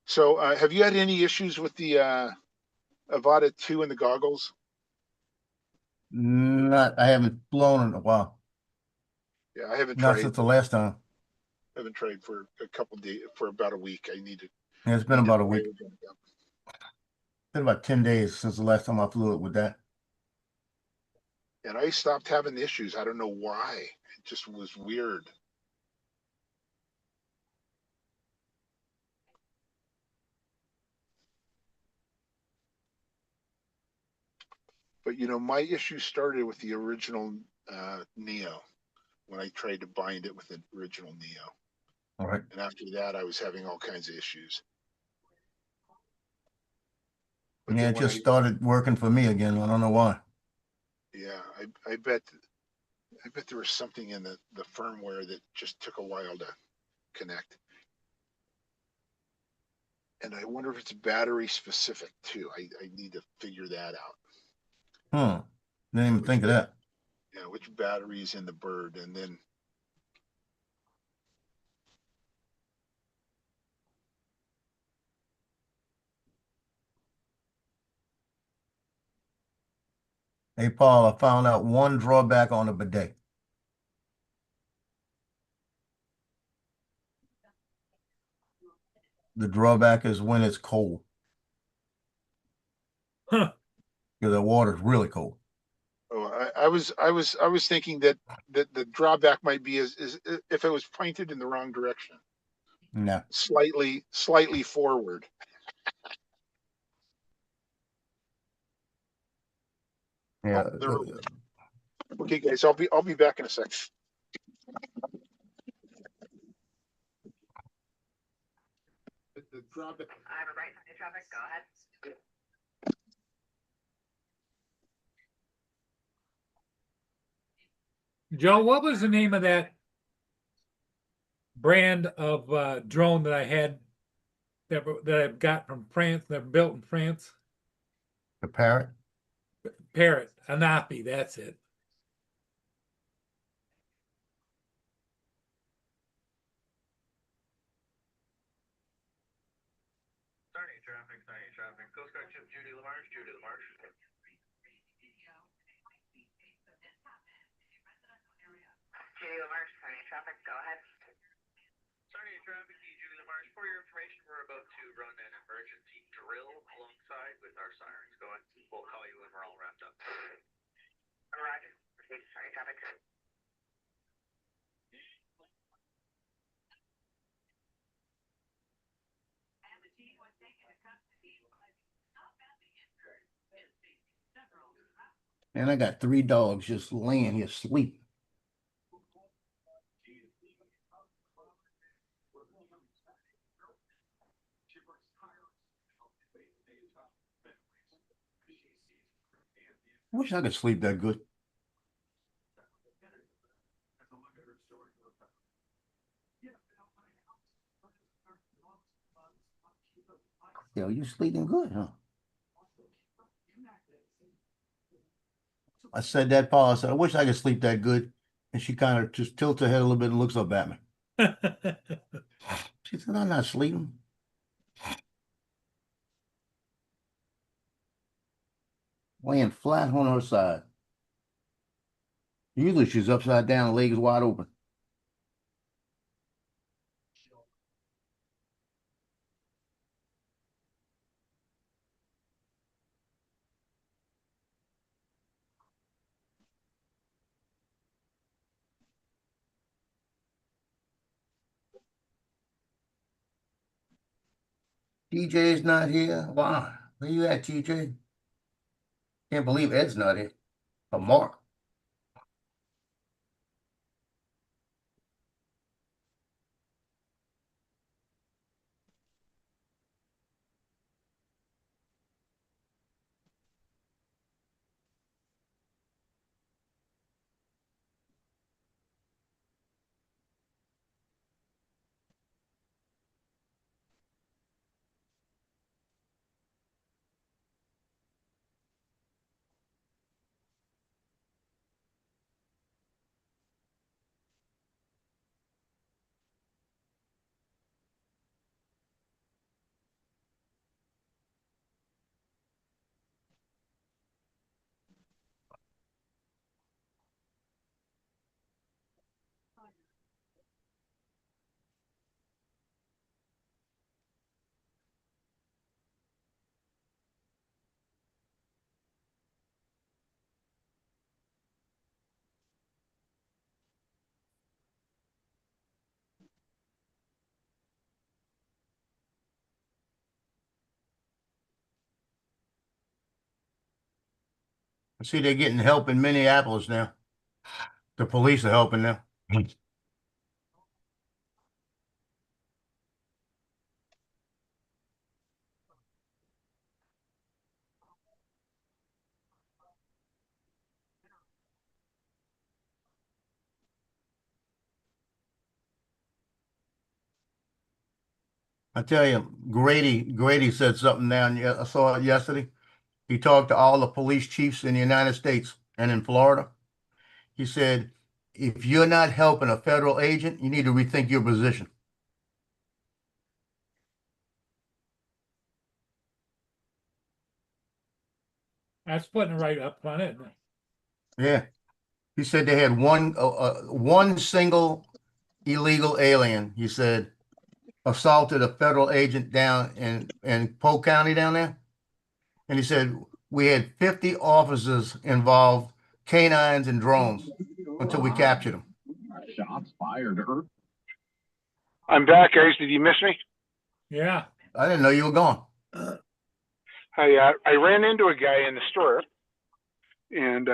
So, have you had any issues with the Avata 2 and the goggles? I haven't flown in a while. Yeah, I haven't Not tried. since the last time. Haven't tried for a couple days, for about a week. I need to. Yeah, it's been about a week. Yeah. Been about 10 days since the last time I flew it with that. And I stopped having issues. I don't know why. It just was weird. But my issue started with the original Neo when I tried to bind it with the original Neo. All right. And after that, I was having all kinds of issues. But Yeah, then it when just started working for me again. I don't know why. Yeah, I bet there was something in the firmware that just took a while to connect. And I wonder if it's battery specific too. I need to figure that out. Didn't even think of that. Yeah, which battery is in the bird, and then Hey, Paul, I found out one drawback on the bidet. The drawback is when it's cold, Huh. because the water is really cold. oh, I was thinking that the drawback might be is if it was pointed in the wrong direction, No. slightly forward. Yeah. Oh, okay, guys, I'll be back in a second. The drawback. I have a right side of traffic, go ahead. Joe, what was the name of that brand of drone that I had that I've got from France, that built in France? The parrot. Parrot, Anapi, that's it. Starting traffic. Coast Guard Ship Judy LaMarche. Judy LaMarche, starting traffic, go ahead. Starting traffic, Judy LaMarche. For your information, we're about to run an emergency drill alongside with our sirens going. We'll call you when we're all wrapped up. Roger. Proceed, starting traffic. And I got 3 dogs just laying here sleeping. I wish I could sleep that good. Yo, you sleeping good, huh? I said that, Paul. I said, I wish I could sleep that good. And she kind of just tilts her head a little bit and looks up at me. She said, I'm not sleeping. Laying flat on her side. Usually she's upside down, legs wide open. TJ's not here. Why? Where you at, TJ? Can't believe Ed's not here. Or Mark. I see they're getting help in Minneapolis now. The police are helping them. I tell you, Grady said something down, I saw it yesterday. He talked to all the police chiefs in the United States and in Florida. He said, if you're not helping a federal agent, you need to rethink your position. That's putting it right up front, isn't it? Yeah. He said they had one single illegal alien, he said, assaulted a federal agent down in Polk County down there. And he said, we had 50 officers involved, canines and drones, until we captured him. Shots fired. I'm back, guys. Did you miss me? Yeah. I didn't know you were gone. I ran into a guy in the store, and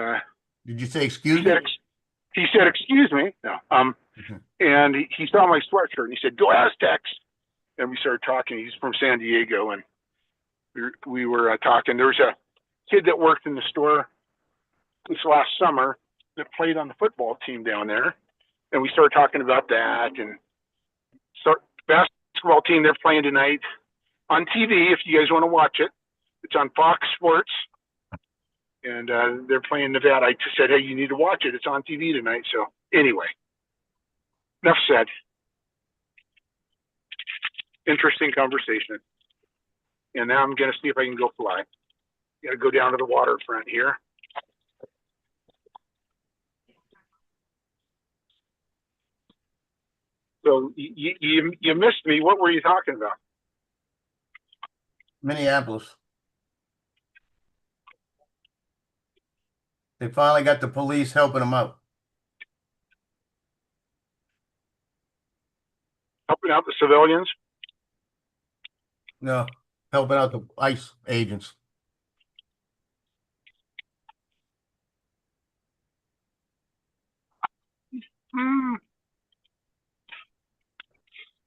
Did you say excuse me? he said, "Excuse me." No. And he saw my sweatshirt, and he said, "Go Aztecs." And we started talking. He's from San Diego, and we were talking. There was a kid that worked in the store this last summer that played on the football team down there, and we started talking about that. And so basketball team, they're playing tonight on TV. If you guys want to watch it, it's on Fox Sports, and they're playing Nevada. I just said, hey, you need to watch it. It's on TV tonight. So anyway, enough said. Interesting conversation. And now I'm going to see if I can go fly. Got to go down to the waterfront here. So you missed me. What were you talking about? Minneapolis. They finally got the police helping them out. Helping out the civilians? No, helping out the ICE agents.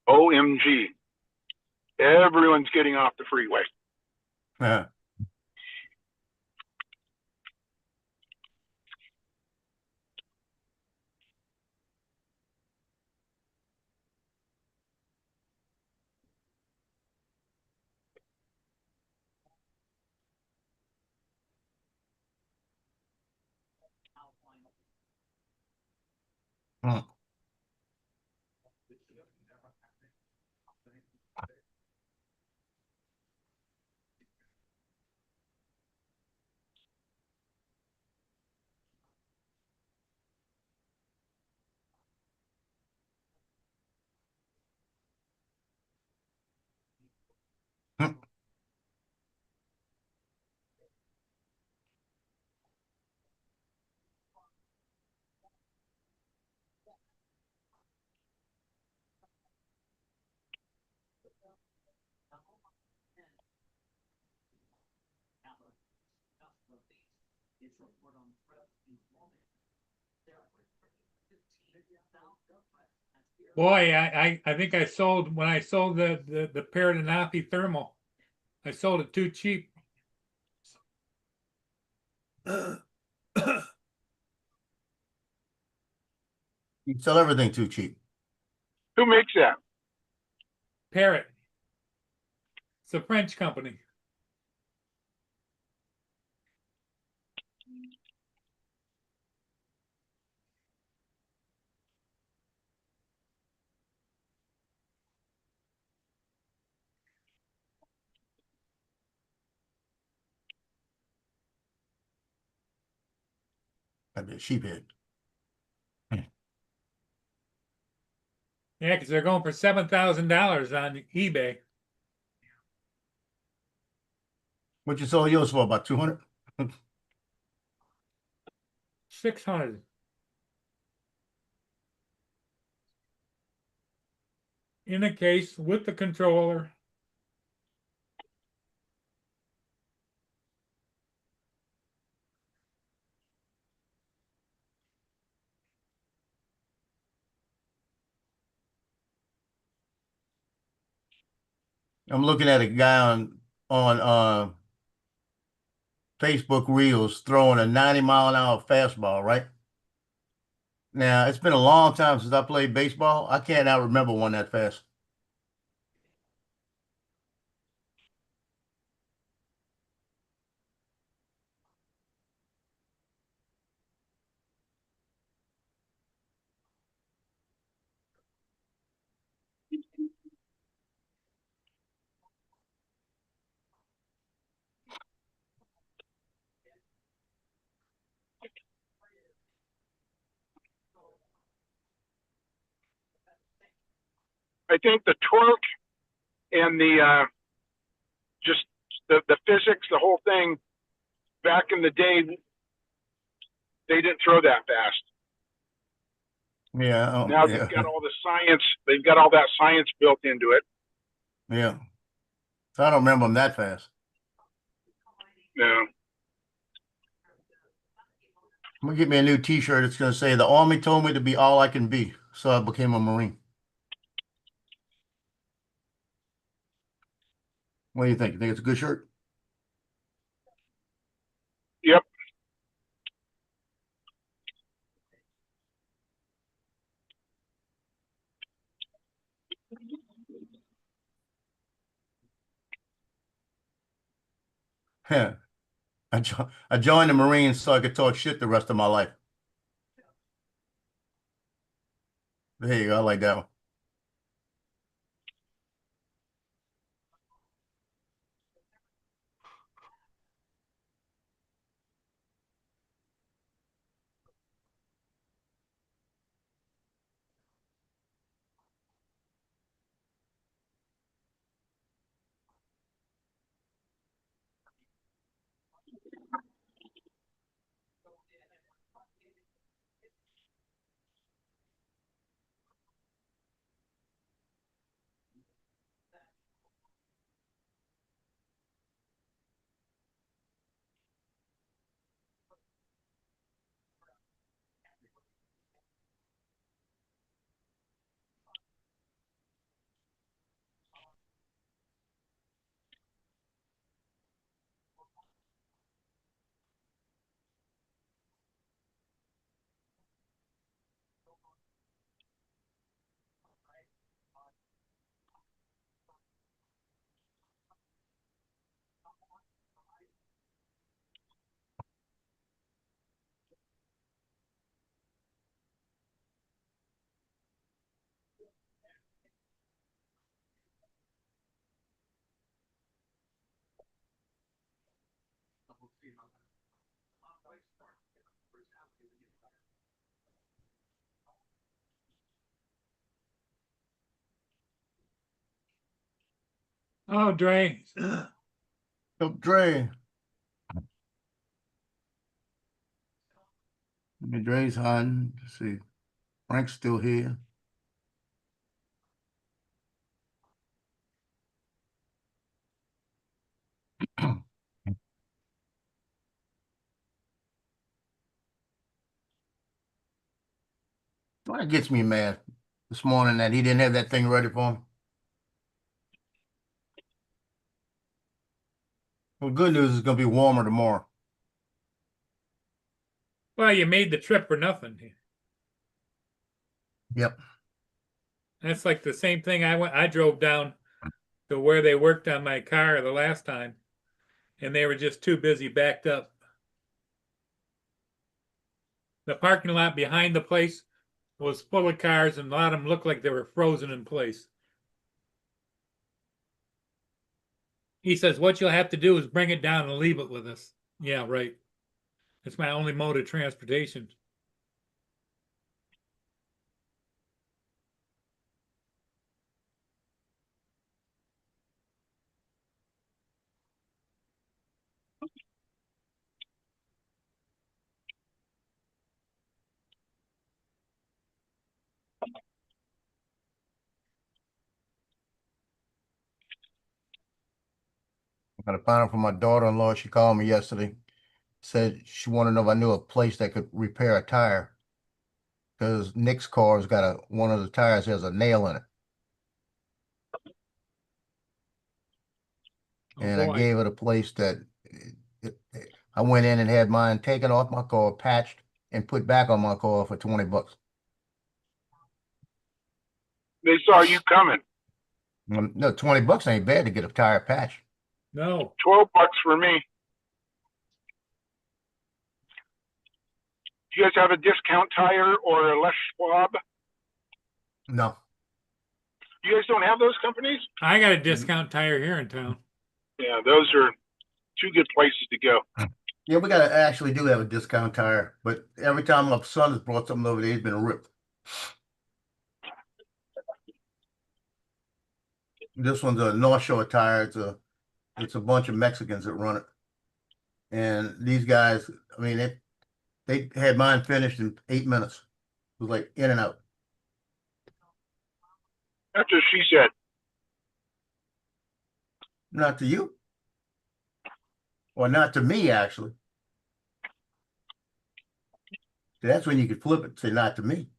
OMG. Everyone's getting off the freeway. Yeah. Hmm. Hmm. Boy, I think I sold when I sold the Paradenopi thermal. I sold it too cheap. You sell everything too cheap. Who makes that? Parrot. It's a French company. That'd be a sheephead. Yeah, because they're going for $7,000 on eBay. What you sold yours for? About 200? 600. In a case with the controller. I'm looking at a guy on Facebook Reels throwing a 90-mile-an-hour fastball, right? Now, it's been a long time since I played baseball. I can't now remember one that fast. I think the torque and the just the physics, the whole thing. Back in the day, they didn't throw that fast. Yeah, Now yeah, they've got all the science. They've got all that science built into it. yeah. So I don't remember them that fast. Yeah. I'm gonna get me a new T-shirt. It's gonna say, "The Army told me to be all I can be, so I became a Marine." What do you think? You think it's a good shirt? Yep. Yeah. I joined the Marines so I could talk shit the rest of my life. There you go. I like that one. Oh, Dre. So Dre. Dre's hiding. Let's see. Frank's still here. That gets me mad this morning that he didn't have that thing ready for him. Well, good news is gonna be warmer tomorrow. Well, you made the trip for nothing. Yep. That's like the same thing I drove down to where they worked on my car the last time, and they were just too busy backed up. The parking lot behind the place was full of cars, and a lot of them looked like they were frozen in place. He says, what you'll have to do is bring it down and leave it with us. Yeah, right. It's my only mode of transportation. I got a find for my daughter-in-law. She called me yesterday. Said she wanted to know if I knew a place that could repair a tire. Because Nick's car's got one of the tires has a nail in it. Oh, And I boy. gave her the place that I went in and had mine taken off my car, patched, and put back on my car for $20. They saw you coming. No, $20 ain't bad to get a tire patched. No. $12 for me. Do you guys have a Discount Tire or a Les Schwab? No. You guys don't have those companies? I got a discount tire here in town. Yeah, those are two good places to go. Yeah, we actually do have a Discount Tire, but every time my son has brought something over there, he's been ripped. This one's a North Shore tire. It's a bunch of Mexicans that run it. And these guys, I mean, they had mine finished in 8 minutes. It was like in and out. That's what she said. Not to you. Or not to me, actually. That's when you could flip it and say not to me.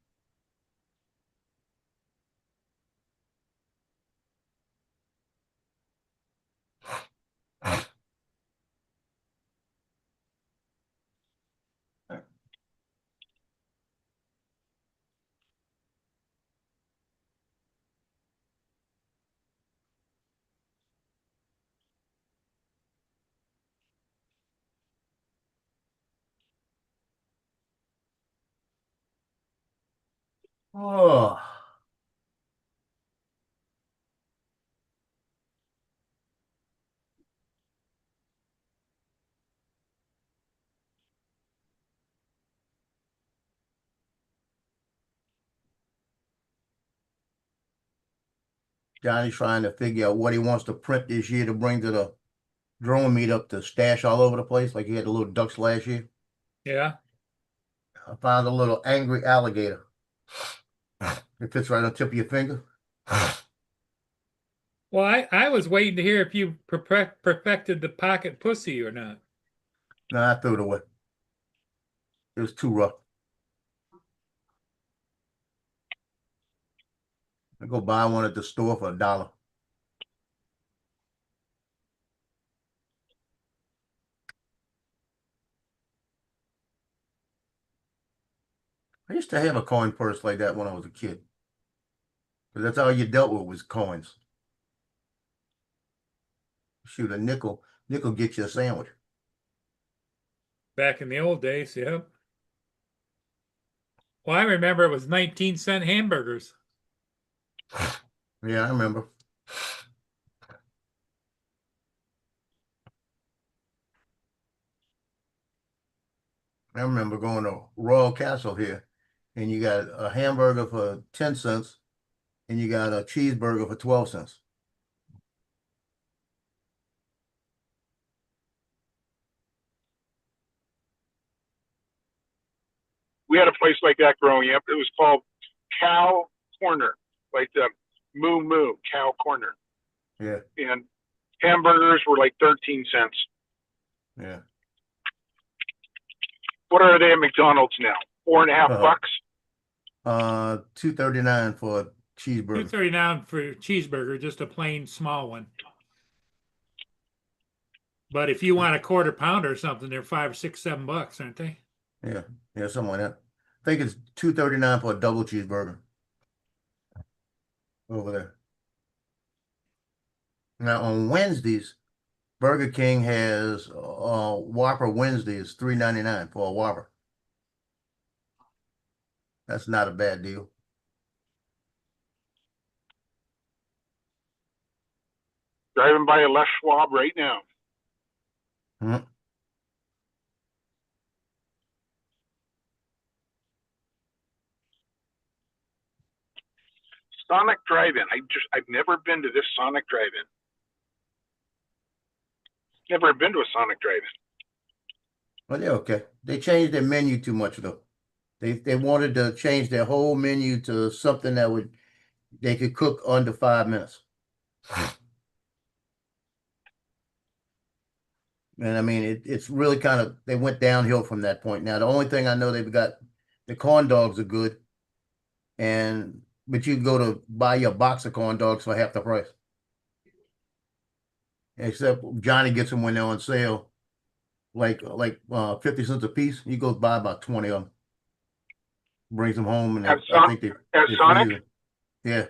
Oh. Johnny's trying to figure out what he wants to print this year to bring to the drone meetup to stash all over the place, like he had the little ducks last year. Yeah. I found a little angry alligator. It fits right on the tip of your finger. Well, I was waiting to hear if you perfected the pocket pussy or not. No, I threw it away. It was too rough. I go buy one at the store for $1. I used to have a coin purse like that when I was a kid. Because that's all you dealt with was coins. Shoot, a nickel get you a sandwich. Back in the old days, yeah. Well, I remember it was 19-cent hamburgers. Yeah, I remember. I remember going to Royal Castle here, and you got a hamburger for 10 cents, and you got a cheeseburger for 12 cents. We had a place like that growing up. It was called Cow Corner, like the Moo Moo Cow Corner. Yeah, And hamburgers were like 13 cents. yeah. What are they at McDonald's now? $4.50. $2.39 for a cheeseburger. $2.39 for a cheeseburger, just a plain small one. But if you want a quarter pounder or something, they're $5, $6, $7, aren't they? Yeah, yeah, something like that. I think it's $2.39 for a double cheeseburger over there. Now on Wednesdays, Burger King has Whopper Wednesday is $3.99 for a Whopper. That's not a bad deal. Driving by a Les Schwab right now. Mhm. Sonic Drive-In. I've never been to this Sonic Drive-In. Never been to a Sonic Drive-In. Well, they're okay. They changed their menu too much though. They wanted to change their whole menu to something that they could cook under 5 minutes. And I mean, it's really kind of, they went downhill from that point. Now, the only thing I know they've got, the corn dogs are good. But you can go to buy your box of corn dogs for half the price. Except Johnny gets them when they're on sale, like 50 cents a piece. He goes buy about 20 of them, brings them home, and I think they Sonic? freeze them. Yeah,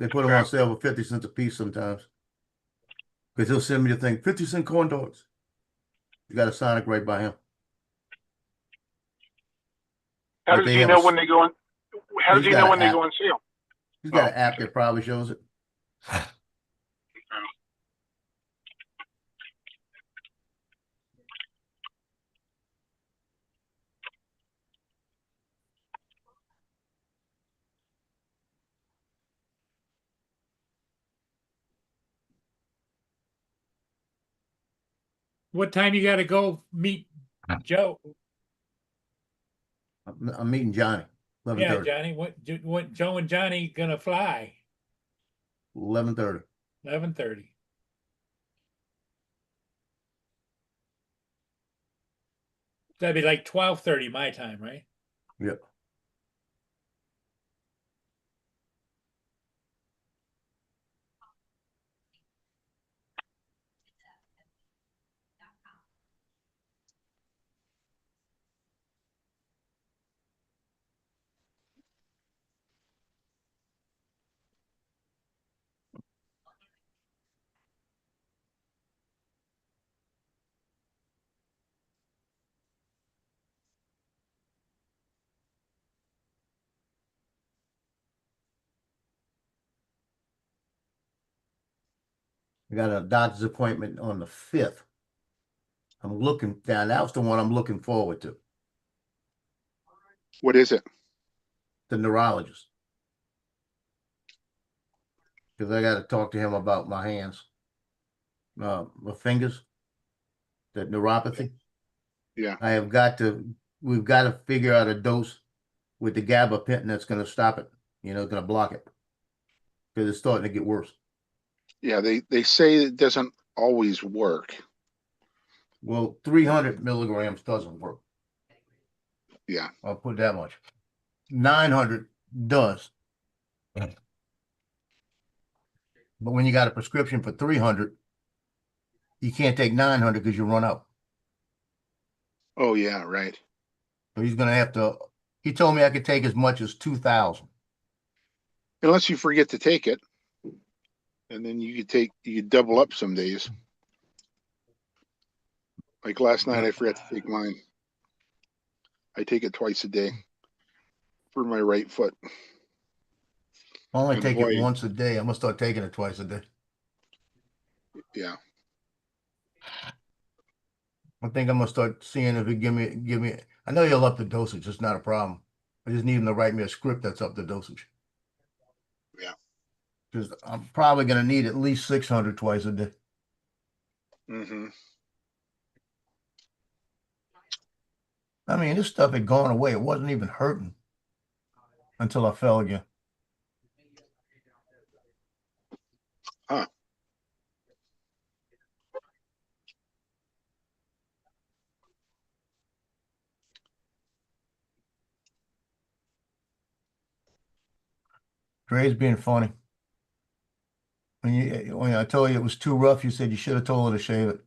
they put them on sale for 50 cents a piece sometimes. Because he'll send me the thing, 50-cent corn dogs. You got a Sonic right by him. How But does he know when they go on? How does He's he got know an when they app. go on sale? He's got an app that probably shows it. What time you gotta go meet Joe? I'm meeting Johnny, eleven Yeah, thirty, Johnny, what Joe and Johnny gonna fly? 11:30. 11:30. That'd be like 12:30 my time, right? Yep. I got a doctor's appointment on the 5th. I'm looking down. That was the one I'm looking forward to. What is it? The neurologist. Because I got to talk to him about my hands, my fingers, the neuropathy. Yeah. We've got to figure out a dose with the gabapentin that's going to stop it, going to block it. Because it's starting to get worse. Yeah, they say it doesn't always work. Well, 300 milligrams doesn't work. Yeah. I'll put that much. 900 does. But when you got a prescription for 300, you can't take 900 because you run out. Oh yeah, right. So he's going to have to, he told me I could take as much as 2,000. Unless you forget to take it. And then you could double up some days. Like last night, I forgot to take mine. I take it twice a day for my right foot. I only And take boy- it once a day. I'm going to start taking it twice a day. Yeah. I think I'm going to start seeing if he give me, I know he'll up the dosage. It's not a problem. I just need him to write me a script that's up the dosage. Yeah. Because I'm probably going to need at least 600 twice a day. Mm-hmm. I mean, this stuff had gone away. It wasn't even hurting until I fell again. Huh. Dre's being funny. When I told you it was too rough, you said you should have told her to shave it.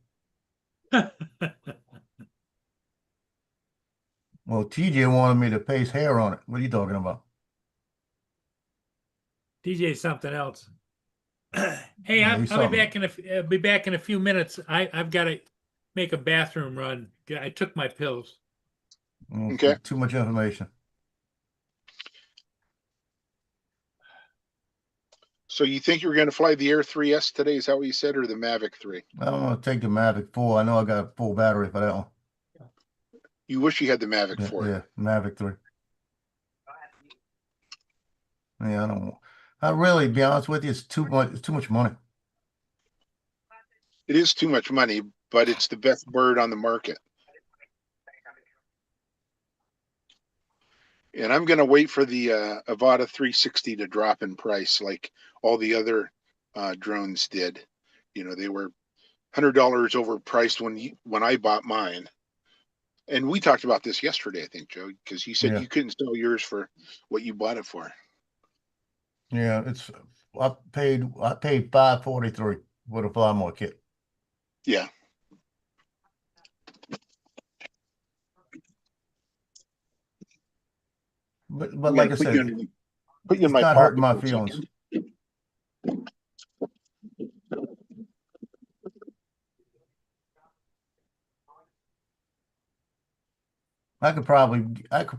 Well, TJ wanted me to paste hair on it. What are you talking about? DJ's something else. Hey, Yeah, I'll he's be something. back in a few minutes. I've got to make a bathroom run. I took my pills. Okay. Too much information. So you think you're going to fly the Air 3S today? Is that what you said, or the Mavic 3? I'm gonna take the Mavic 4. I know I got a full battery for that one. You wish you had the Mavic Yeah, 4. yeah, Mavic 3. Yeah, I don't. I really, be honest with you, it's too much. It's too much money. It is too much money, but it's the best bird on the market. And I'm going to wait for the Avata 360 to drop in price, like all the other drones did. They were $100 overpriced when I bought mine. And we talked about this yesterday, I think, Joe, because you said Yeah. you couldn't sell yours for what you bought it for. Yeah, I paid $543 for the fly more kit. Yeah. But I'm like gonna I put said, you in it's my not pocket hurting my for a feelings. second. I could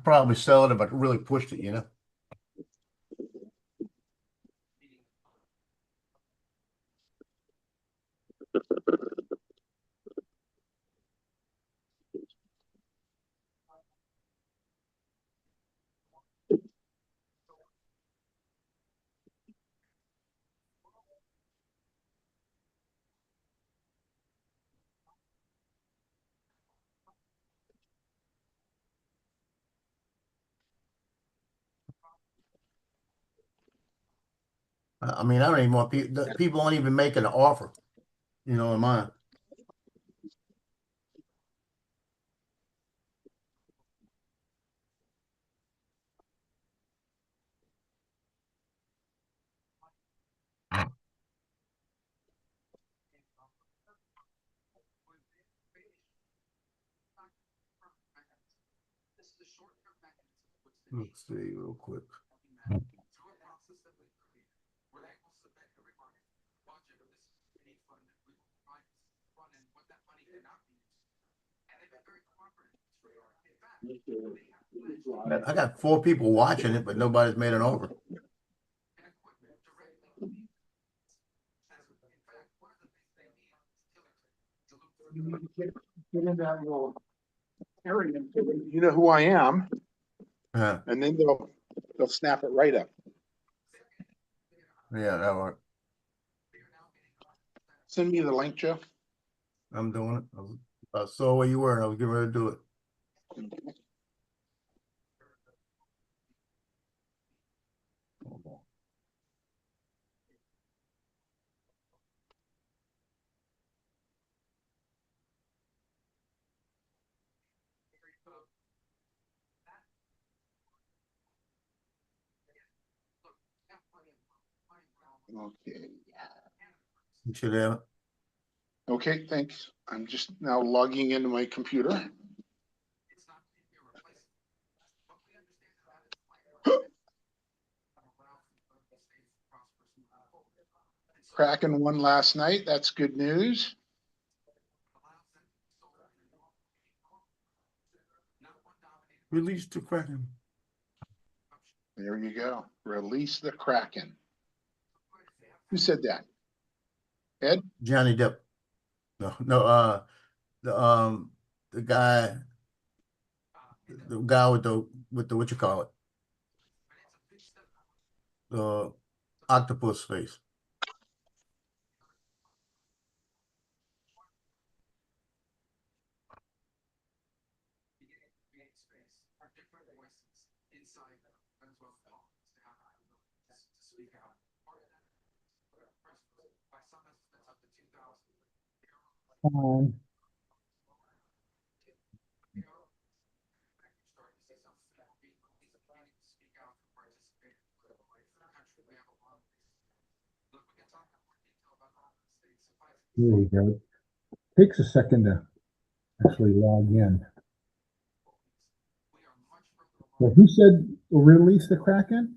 probably sell it if I really pushed it. I mean, I don't even want people, people aren't even making an offer, you know, in mine. Let's see real quick. I got 4 people watching it, but nobody's made an offer. Get in that little area. You know who I am, Yeah, and then they'll snap it right up. yeah, that worked. Send me the link, Joe. I'm doing it. I saw where you were, and I was getting ready to do it. Hold on. Okay. You should have it. Okay, thanks. I'm just now logging into my computer. Kraken won last night. That's good news. Release the Kraken. There you go. Release the Kraken. Who said that? Ed? Johnny Depp. No, no, the guy with the what you call it? The octopus face. There you go. Takes a second to actually log in. Well, who said release the Kraken?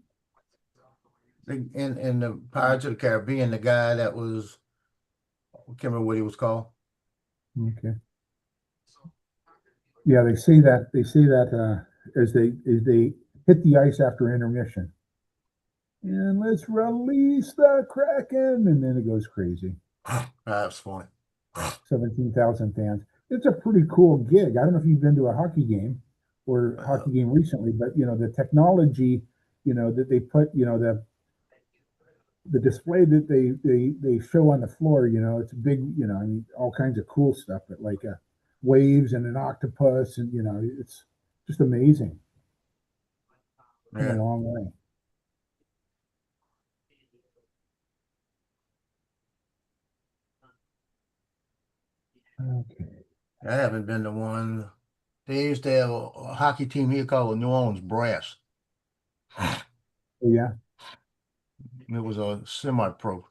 In the Pirates of the Caribbean, the guy that was, I can't remember what he was called. Okay. Yeah, they say that as they hit the ice after intermission. And let's release the Kraken, and then it goes crazy. That's funny. 17,000 fans. It's a pretty cool gig. I don't know if you've been to a hockey game or hockey game recently, but you know the technology, you know that they put, you know the display that they show on the floor. You know, it's big. You know, I mean, all kinds of cool stuff, but like waves and an octopus, and you know, it's just amazing. Come a Yeah. long way. Okay. I haven't been to one. They used to have a hockey team here called the New Orleans Brass. Oh, yeah. It was a semi-pro.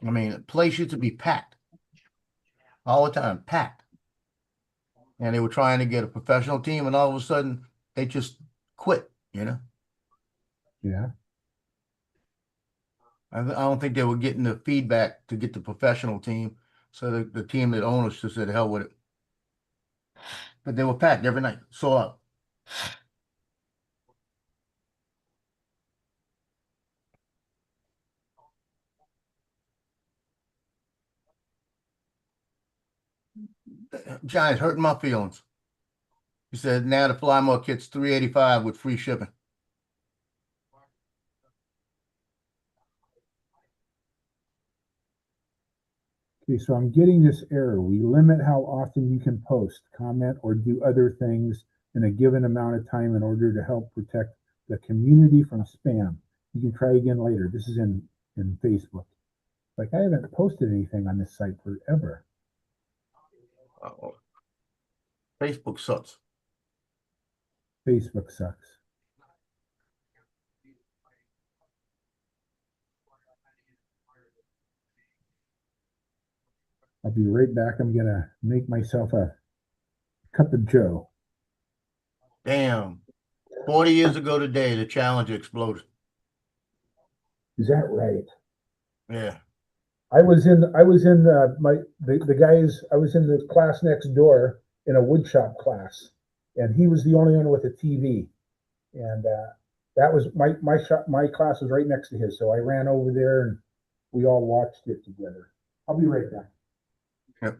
I mean, the place used to be packed all the time, packed. And they were trying to get a professional team, and all of a sudden they just quit, you know? Yeah. I don't think they were getting the feedback to get the professional team. So the team that owners just said, hell with it. But they were packed every night, sold out. Giants hurting my feelings. He said now the Fly More kit's $385 with free shipping. Okay, so I'm getting this error. We limit how often you can post, comment, or do other things in a given amount of time in order to help protect the community from spam. You can try again later. This is in Facebook. Like, I haven't posted anything on this site forever. Uh-oh. Facebook sucks. Facebook sucks. I'll be right back. I'm gonna make myself a cup of joe. Damn. 40 years ago today, the Challenger exploded. Is that right? Yeah. I was in the guys. I was in the class next door in a woodshop class, and he was the only one with a TV, and that was my class was right next to his. So I ran over there and we all watched it together. I'll be right back. Yep.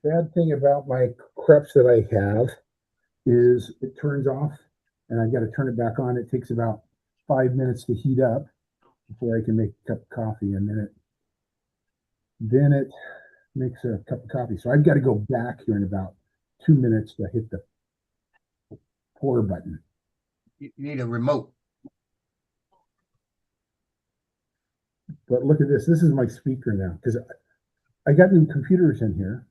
Bad thing about my Krebs that I have is it turns off, and I've got to turn it back on. It takes about 5 minutes to heat up before I can make a cup of coffee, and then it makes a cup of coffee. So I've got to go back here in about 2 minutes to hit the pour button. You need a remote. But look at this. This is my speaker now, because I got new computers in here,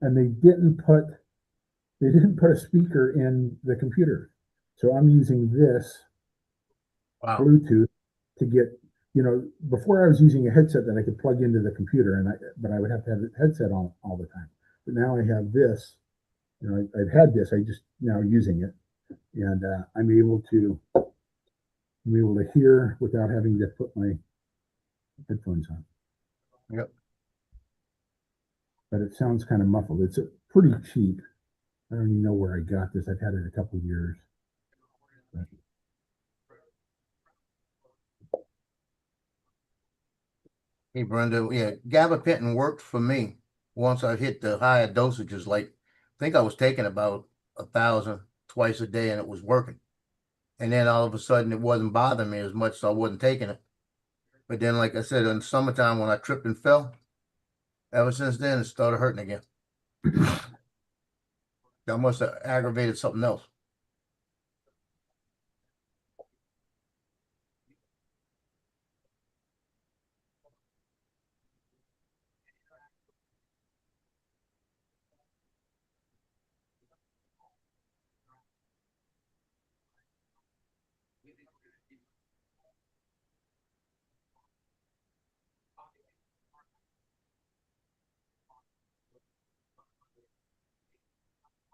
and they didn't put a speaker in the computer. So I'm using this Wow. Bluetooth to get, before I was using a headset that I could plug into the computer, but I would have to have the headset on all the time. But now I have this. I've had this. I just now using it, and I'm able to hear without having to put my headphones on. Yep. But it sounds kind of muffled. It's pretty cheap. I don't even know where I got this. I've had it a couple of years. But Hey, Brenda, yeah, gabapentin worked for me once I hit the higher dosages. Like, I think I was taking about 1,000 twice a day, and it was working. And then all of a sudden, it wasn't bothering me as much, so I wasn't taking it. But then, like I said, in the summertime when I tripped and fell, ever since then, it started hurting again. That must have aggravated something else.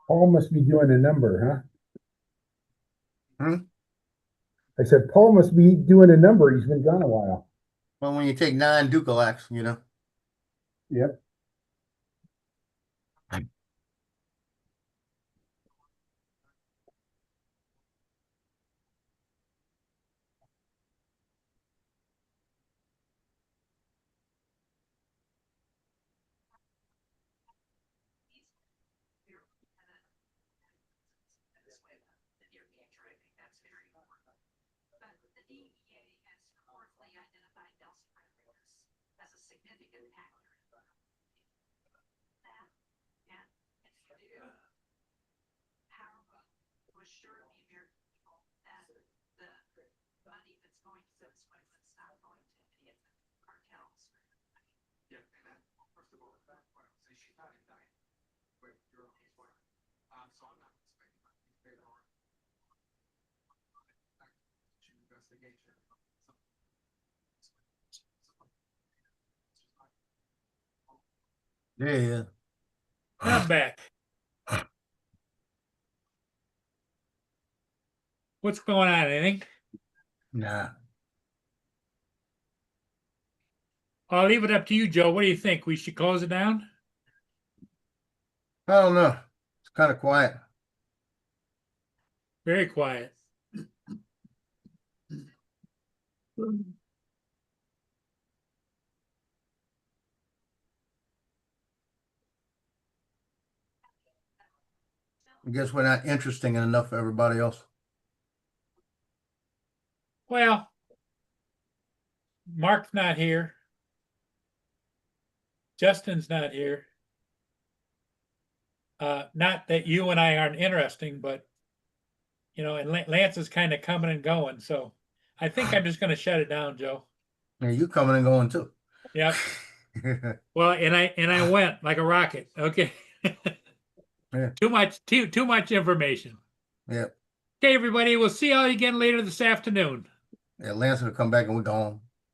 Paul must be doing a number, huh? Hmm? I said, Paul must be doing a number. He's been gone a while. Well, when you take 9 Ducalax, you know. Yep. Yeah. I'm back. What's going on? Anything? Nah. I'll leave it up to you, Joe. What do you think? We should close it down? I don't know. It's kind of quiet. Very quiet. I guess we're not interesting enough for everybody else. Well, Mark's not here. Justin's not here. Not that you and I aren't interesting, but you know, and Lance is kind of coming and going. So I think I'm just going to shut it down, Joe. Yeah, you coming and going too. Yep. Well, and I went like a rocket. Okay. Yeah. Too much information. Yeah. Okay, everybody. We'll see you all again later this afternoon. Yeah, Lance will come back and we're gone.